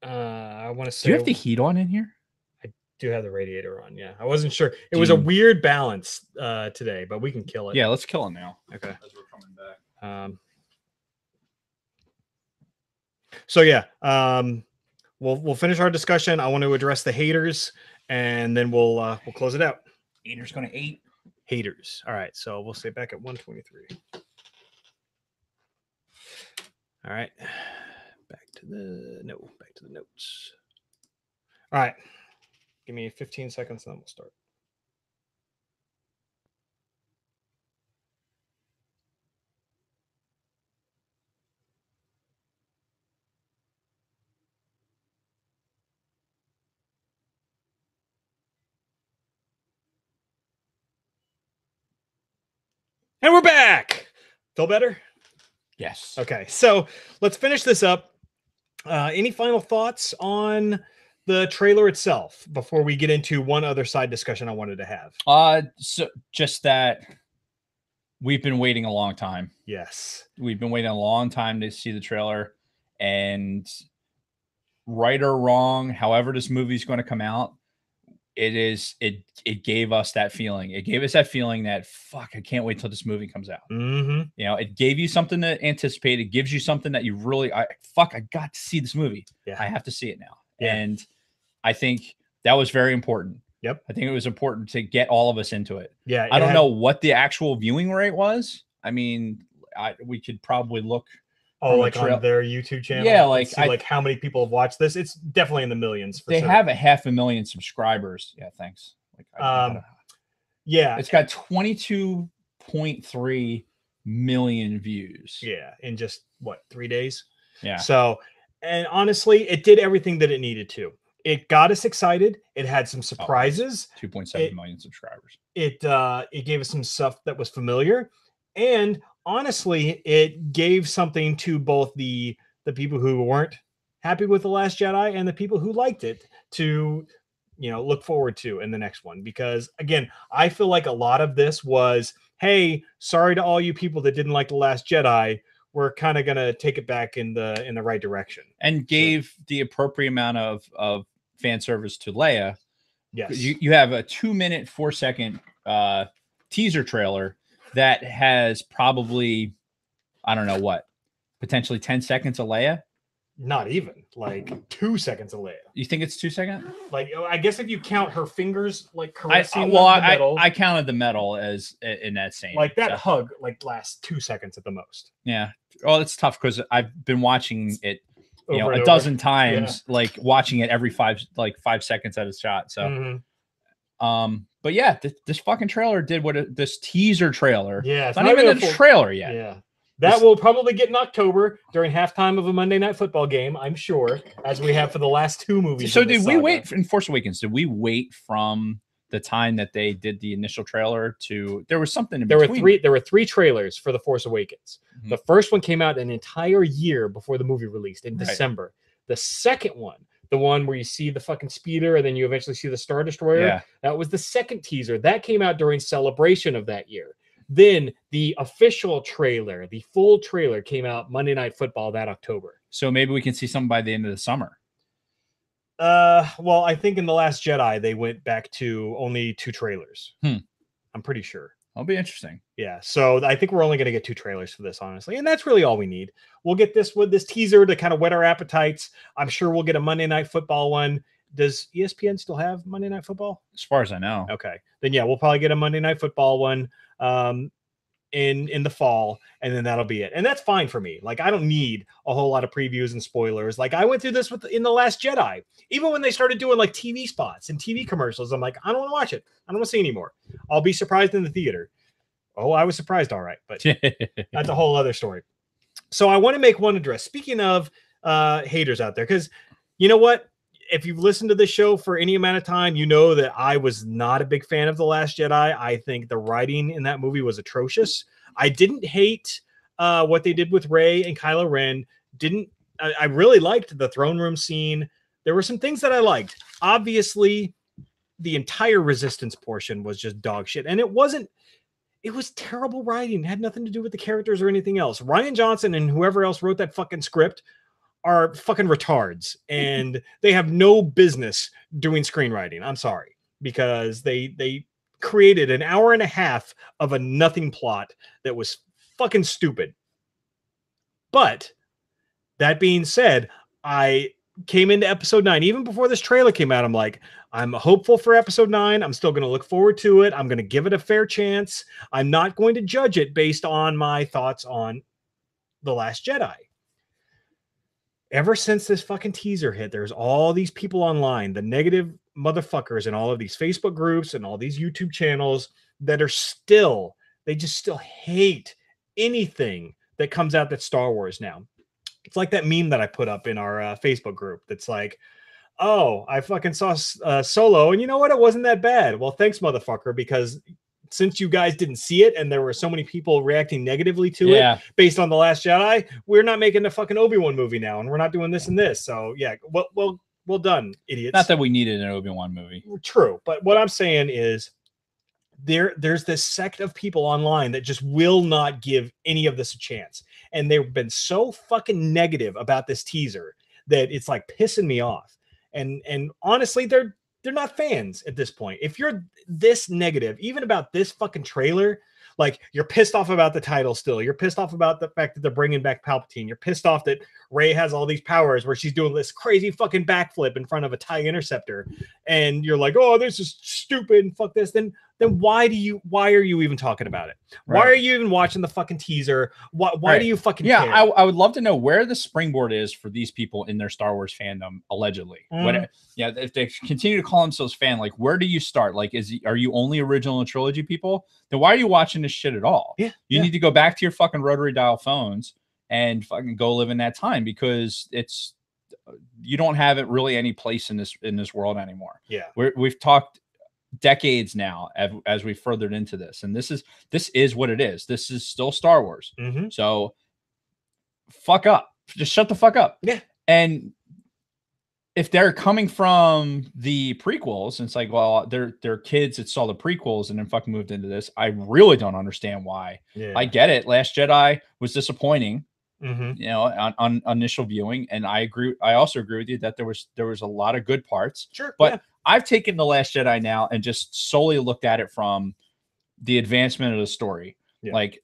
want to say, do you have the heat on in here? I do have the radiator on. Yeah, I wasn't sure. It was a weird balance today, but we can kill it. Yeah, let's kill it now. Okay. As we're coming back. So yeah, we'll finish our discussion. I want to address the haters, and then we'll close it out. Haters gonna hate. Haters. All right, so we'll stay back at 123. All right, back to the notes. All right, give me 15 seconds, and then we'll start. And we're back. Feel better? Yes. Okay, so let's finish this up. Any final thoughts on the trailer itself before we get into one other side discussion I wanted to have? So just that we've been waiting a long time. Yes. We've been waiting a long time to see the trailer, and right or wrong, however this movie's going to come out, it gave us that feeling. It gave us that feeling that, fuck, I can't wait till this movie comes out. Mm-hmm. It gave you something to anticipate. It gives you something that you really, I got to see this movie. Yeah. I have to see it now. Yeah. And I think that was very important. Yep. I think it was important to get all of us into it. Yeah. I don't know what the actual viewing rate was. I mean, we could probably look. Oh, like on their YouTube channel? Yeah, like how many people have watched this? It's definitely in the millions. They have 500,000 subscribers. Yeah, thanks. Yeah, it's got 22.3 million views. Yeah, in just 3 days? Yeah. So, and honestly, it did everything that it needed to. It got us excited. It had some surprises. 2.7 million subscribers. It gave us some stuff that was familiar, and honestly, it gave something to both the people who weren't happy with The Last Jedi and the people who liked it to, look forward to in the next one. Because again, I feel like a lot of this was, hey, sorry to all you people that didn't like The Last Jedi. We're kind of going to take it back in the right direction. And gave the appropriate amount of fan service to Leia. Yes. You have a 2-minute, 4-second teaser trailer that has probably, I don't know what, potentially 10 seconds of Leia. Not even, like 2 seconds of Leia. You think it's 2 seconds? Like, I guess if you count her fingers, like caressing the metal. I counted the metal as in that scene. Like that hug, lasts 2 seconds at the most. Yeah. Well, it's tough because I've been watching it, Over a dozen times, like watching it every 5 seconds at a shot. So, but yeah, this fucking trailer did this teaser trailer. Yeah, it's not even a trailer yet. Yeah. That will probably get in October during halftime of a Monday Night Football game, I'm sure, as we have for the last 2 movies. So did we wait in Force Awakens? Did we wait from the time that they did the initial trailer to? There was something in between. There were 3 trailers for the Force Awakens. Mm-hmm. The first one came out an entire year before the movie released in December. The second one, the one where you see the fucking speeder and then you eventually see the Star Destroyer, that was the second teaser. That came out during Celebration of that year. Then the official trailer, the full trailer, came out Monday Night Football that October. So maybe we can see something by the end of the summer. Well, I think in The Last Jedi, they went back to only 2 trailers. I'm pretty sure. That'll be interesting. Yeah. So I think we're only going to get 2 trailers for this, honestly. And that's really all we need. We'll get this with this teaser to kind of whet our appetites. I'm sure we'll get a Monday Night Football one. Does ESPN still have Monday Night Football? As far as I know. Okay. Then, yeah, we'll probably get a Monday Night Football one. in the fall, and then that'll be it. And that's fine for me. Like, I don't need a whole lot of previews and spoilers. Like, I went through this in The Last Jedi. Even when they started doing like TV spots and TV commercials, I'm like, I don't want to watch it. I don't want to see anymore. I'll be surprised in the theater. Oh, I was surprised. All right. But that's a whole other story. So I want to make one address. Speaking of haters out there, because you know what? If you've listened to this show for any amount of time, you know that I was not a big fan of The Last Jedi. I think the writing in that movie was atrocious. I didn't hate what they did with Rey and Kylo Ren. I really liked the throne room scene. There were some things that I liked. Obviously, the entire Resistance portion was just dog shit. And it was terrible writing. It had nothing to do with the characters or anything else. Rian Johnson and whoever else wrote that fucking script are fucking retards, and they have no business doing screenwriting. I'm sorry, because they created an hour and a half of a nothing plot that was fucking stupid. But that being said, I came into episode 9 even before this trailer came out. I'm like, I'm hopeful for episode 9. I'm still going to look forward to it. I'm going to give it a fair chance. I'm not going to judge it based on my thoughts on The Last Jedi. Ever since this fucking teaser hit, there's all these people online, the negative motherfuckers in all of these Facebook groups and all these YouTube channels that are they just still hate anything that comes out that's Star Wars now. It's like that meme that I put up in our Facebook group that's like, oh, I fucking saw Solo, and you know what? It wasn't that bad. Well, thanks, motherfucker, because since you guys didn't see it and there were so many people reacting negatively to it based on The Last Jedi, we're not making a fucking Obi-Wan movie now, and we're not doing this and this. So yeah, well done, idiots. Not that we needed an Obi-Wan movie. True, but what I'm saying is there's this sect of people online that just will not give any of this a chance, and they've been so fucking negative about this teaser that it's like pissing me off. And honestly, they're not fans at this point. If you're this negative, even about this fucking trailer, like, you're pissed off about the title still. You're pissed off about the fact that they're bringing back Palpatine. You're pissed off that Rey has all these powers where she's doing this crazy fucking backflip in front of a TIE Interceptor. And you're like, oh, this is stupid and fuck this. Then why are you even talking about it? Right. Why are you even watching the fucking teaser? Why do you fucking care? I would love to know where the springboard is for these people in their Star Wars fandom, allegedly. If they continue to call themselves fan, like, where do you start? Like, are you only original trilogy people? Then why are you watching this shit at all? You need to go back to your fucking rotary dial phones and fucking go live in that time, because you don't have it really any place in this world anymore. We've talked decades now as we furthered into this, and this is what it is. This is still Star Wars. So fuck up, just shut the fuck up. And if they're coming from the prequels, and it's like, well, they're kids that saw the prequels and then fucking moved into this, I really don't understand why. I get it. Last Jedi was disappointing, you know, on initial viewing, and I also agree with you that there was a lot of good parts. But I've taken The Last Jedi now and just solely looked at it from the advancement of the story. Like,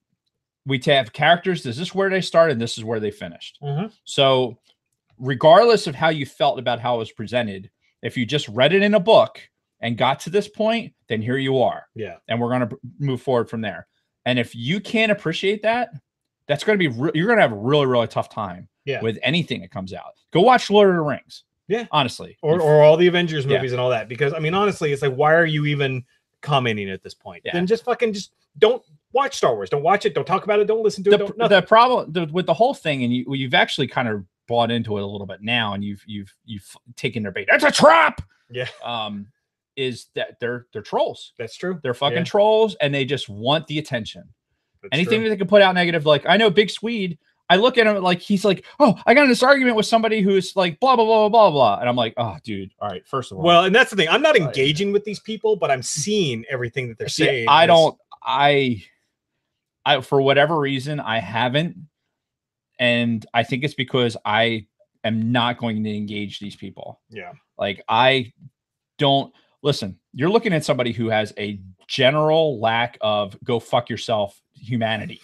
we have characters. This is where they started, and this is where they finished. So regardless of how you felt about how it was presented, if you just read it in a book and got to this point, then here you are. And we're going to move forward from there. And if you can't appreciate that, that's going to be, you're going to have a really, really tough time with anything that comes out. Go watch Lord of the Rings. Honestly. Or all the Avengers movies and all that. Because, I mean, honestly, it's like, why are you even commenting at this point? Then just don't watch Star Wars. Don't watch it. Don't talk about it. Don't listen to it. The problem with the whole thing, and you've actually kind of bought into it a little bit now, and you've taken their bait. That's a trap. Is that they're trolls. That's true. They're fucking trolls, and they just want the attention. Anything that they can put out negative, like, I know Big Swede, I look at him like he's like, oh, I got in this argument with somebody who's like blah blah blah blah blah, and I'm like, oh, dude, all right, first of all, well, and that's the thing, I'm not engaging with these people, but I'm seeing everything that they're saying. I for whatever reason I haven't, and I think it's because I am not going to engage these people. Like, I don't listen. You're looking at somebody who has a general lack of go fuck yourself humanity.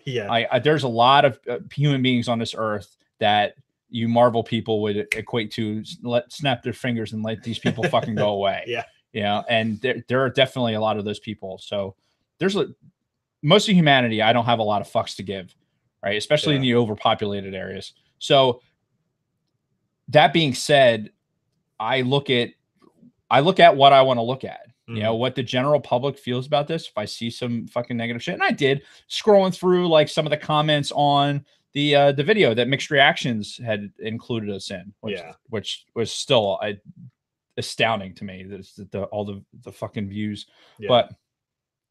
There's a lot of human beings on this earth that you Marvel people would equate to snap their fingers and let these people fucking go away. You know, and there are definitely a lot of those people. So most of humanity, I don't have a lot of fucks to give, right? Especially in the overpopulated areas. So that being said, I look at what I want to look at. You know, what the general public feels about this. If I see some fucking negative shit, and I did, scrolling through like some of the comments on the video that Mixed Reactions had included us in, which was still astounding to me. All the fucking views. But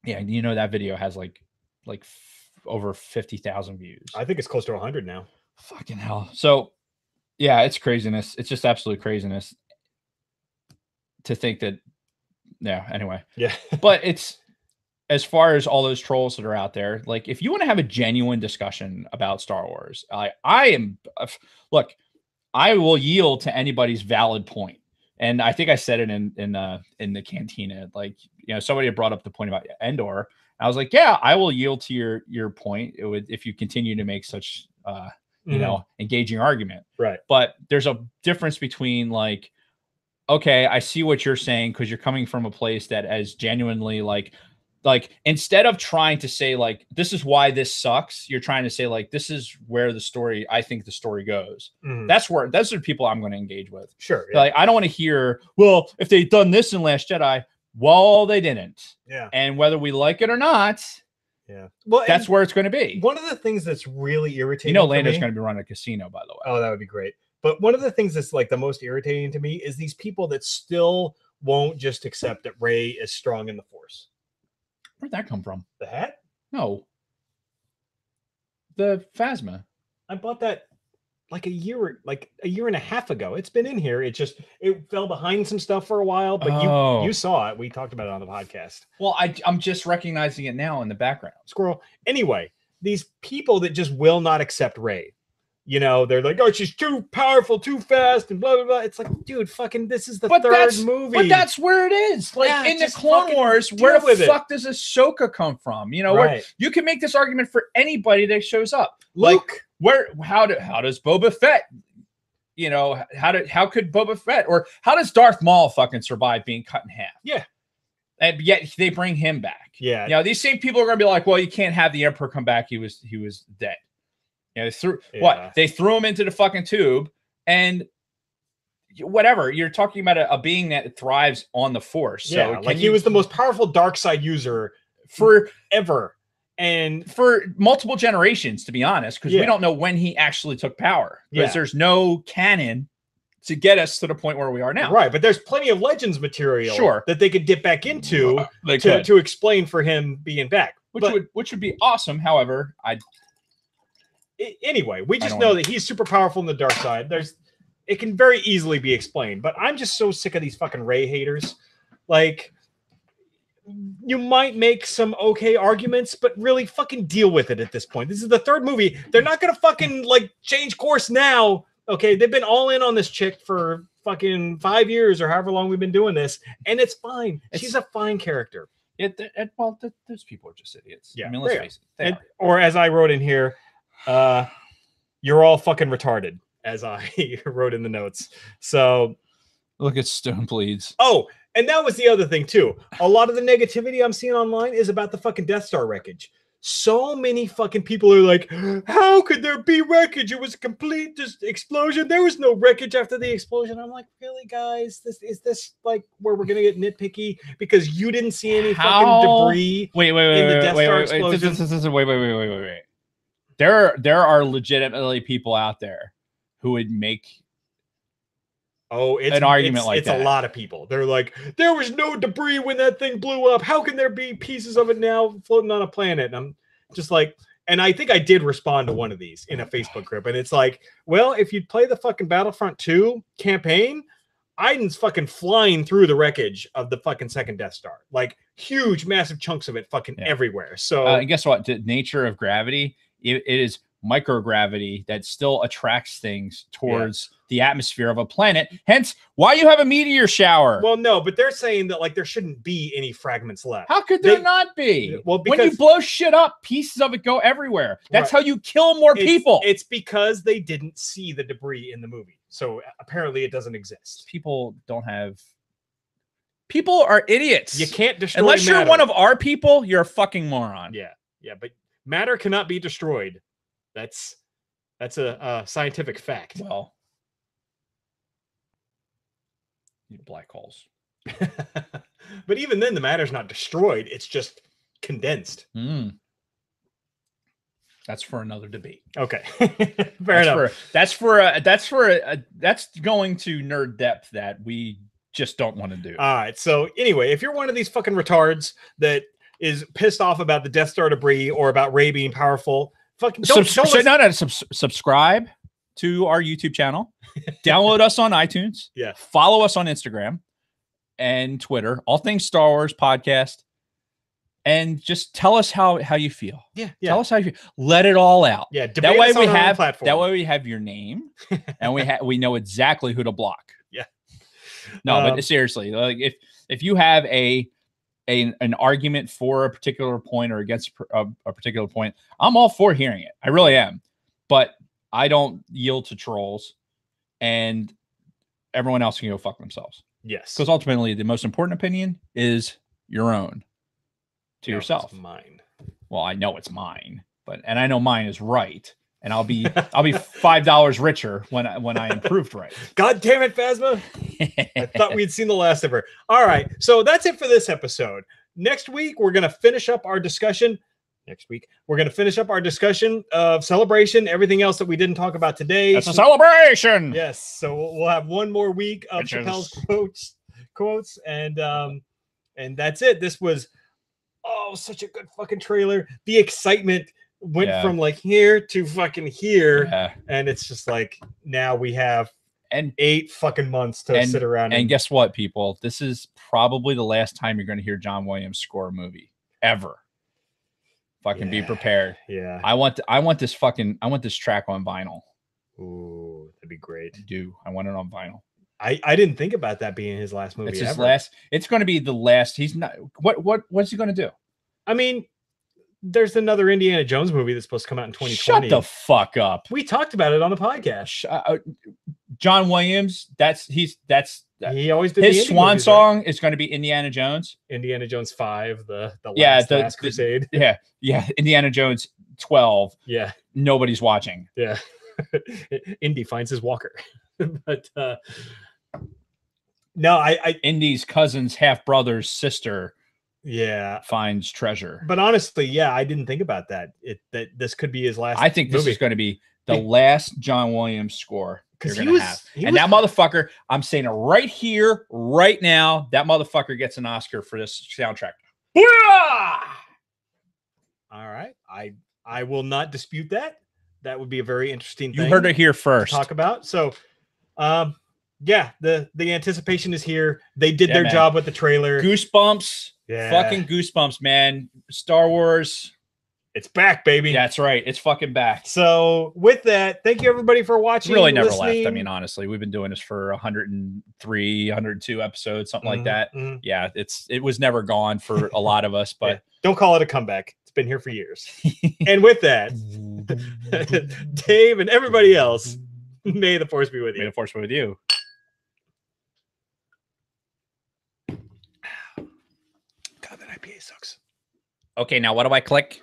yeah, you know, that video has like over 50,000 views. I think it's close to 100 now. Fucking hell. So yeah, it's craziness. It's just absolute craziness to think that. Yeah. Anyway. Yeah. But it's, as far as all those trolls that are out there, like if you want to have a genuine discussion about Star Wars, look, I will yield to anybody's valid point. And I think I said it in the cantina, like, you know, somebody had brought up the point about Endor. I was like, yeah, I will yield to your point. It would, if you continue to make such, you know, engaging argument. Right. But there's a difference between like, okay, I see what you're saying, because you're coming from a place that as genuinely like instead of trying to say like, this is why this sucks, you're trying to say like, this is where I think the story goes. Those are the people I'm going to engage with. Sure. Yeah. Like, I don't want to hear, well, if they'd done this in Last Jedi, well, they didn't. Yeah. And whether we like it or not, well, that's where it's going to be. One of the things that's really irritating, you know, Lando's going to be running a casino, by the way. Oh, that would be great. But one of the things that's like the most irritating to me is these people that still won't just accept that Rey is strong in the Force. Where'd that come from? The hat? No. The Phasma. I bought that like a year and a half ago. It's been in here. It fell behind some stuff for a while, but you saw it. We talked about it on the podcast. Well, I'm just recognizing it now in the background. Squirrel. Anyway, these people that just will not accept Rey. You know, they're like, oh, she's too powerful, too fast, and blah, blah, blah. It's like, dude, fucking, this is the third movie. But that's where it is. Like, in the Clone Wars, where the fuck does Ahsoka come from? You know, where you can make this argument for anybody that shows up. Luke. Like, how does Boba Fett, you know, how could Boba Fett, or how does Darth Maul fucking survive being cut in half? Yeah. And yet they bring him back. Yeah. You know, these same people are going to be like, well, you can't have the Emperor come back. He was dead. You know, they threw him into the fucking tube, and whatever. You're talking about a being that thrives on the Force. So like he was the most powerful dark side user forever, and for multiple generations, to be honest, because we don't know when he actually took power, because there's no canon to get us to the point where we are now. Right, but there's plenty of Legends material that they could dip back into to explain for him being back, which would be awesome. However, anyway, we just know that he's super powerful in the dark side. It can very easily be explained, but I'm just so sick of these fucking Rey haters. Like, you might make some okay arguments, but really fucking deal with it at this point. This is the third movie. They're not going to fucking like change course now. Okay. They've been all in on this chick for fucking 5 years or however long we've been doing this. And it's fine. She's a fine character. Well, those people are just idiots. Yeah. I mean, let's face it. Or as I wrote in here, you're all fucking retarded, as I wrote in the notes. So look at Stone Bleeds. Oh, and that was the other thing too. A lot of the negativity I'm seeing online is about the fucking Death Star wreckage. So many fucking people are like, how could there be wreckage? It was a complete explosion. There was no wreckage after the explosion. I'm like, really, guys? Is this like where we're gonna get nitpicky because you didn't see any fucking debris in the Death Star explosion? Wait. There are legitimately people out there who would make an argument like that. It's a lot of people. They're like, there was no debris when that thing blew up. How can there be pieces of it now floating on a planet? And I'm just like, and I think I did respond to one of these in a Facebook group. And it's like, well, if you play the fucking Battlefront 2 campaign, Iden's fucking flying through the wreckage of the fucking second Death Star. Like huge, massive chunks of it fucking everywhere. So and guess what? The nature of gravity, it is microgravity that still attracts things towards the atmosphere of a planet. Hence, why you have a meteor shower. Well, no, but they're saying that like there shouldn't be any fragments left. How could there not be? Well, because when you blow shit up, pieces of it go everywhere. That's how you kill more people. It's because they didn't see the debris in the movie. So apparently it doesn't exist. People are idiots. You can't destroy unless matter. you're one of our people, you're a fucking moron. Yeah. Yeah, but matter cannot be destroyed. That's a scientific fact. Well, black holes. But even then, the matter's not destroyed. It's just condensed. That's for another debate. Okay, fair enough. That's going to nerd depth that we just don't want to do. All right. So anyway, if you're one of these fucking retards that is pissed off about the Death Star debris or about Rey being powerful, fucking subscribe to our YouTube channel, download us on iTunes, follow us on Instagram and Twitter, All Things Star Wars Podcast, and just tell us how you feel. Tell us how you feel. Let it all out. That way we have your name and we know exactly who to block. No, but seriously, like if you have an argument for a particular point or against a particular point, I'm all for hearing it. I really am. But I don't yield to trolls, and everyone else can go fuck themselves. Yes. Because ultimately, the most important opinion is your own to yourself. It's mine. Well, I know it's mine, and I know mine is right. And I'll be $5 richer when I improved right. God damn it, Phasma! I thought we'd seen the last of her. All right, so that's it for this episode. Next week we're gonna finish up our discussion. Of Celebration, everything else that we didn't talk about today. It's a celebration. Yes, so we'll have one more week of Chappelle's quotes, and that's it. This was such a good fucking trailer. The excitement went from like here to fucking here, and it's just like now we have 8 fucking months to sit around. And guess what, people? This is probably the last time you're going to hear John Williams score a movie ever. Fucking be prepared. Yeah, I want this track on vinyl. Ooh, that'd be great. I do. I want it on vinyl. I didn't think about that being his last movie. It's his last. It's going to be the last. He's not. What's he going to do? I mean, there's another Indiana Jones movie that's supposed to come out in 2020. Shut the fuck up. We talked about it on the podcast. John Williams, he always did his swan song is going to be Indiana Jones. Indiana Jones 5, the last crusade. Yeah. Indiana Jones 12. Yeah. Nobody's watching. Yeah. Indy finds his walker. But no, Indy's cousin's half brother's sister finds treasure. But honestly, I didn't think about that. That this could be his last. I think this is going to be the last John Williams score you're going to have. And that motherfucker, I'm saying it right here, right now, that motherfucker gets an Oscar for this soundtrack. All right. I will not dispute that. That would be a very interesting thing. You heard it here first. To talk about. So, the anticipation is here. They did their job with the trailer. Goosebumps. Fucking goosebumps, man. Star Wars. It's back, baby. That's right. It's fucking back. So with that, thank you everybody for watching. Really never left. I mean, honestly, we've been doing this for 103, 102 episodes, something like that. Yeah, it was never gone for a lot of us, but don't call it a comeback. It's been here for years. And with that, Dave and everybody else, may the force be with you. May the force be with you. God, that IPA sucks. Okay, now what do I click?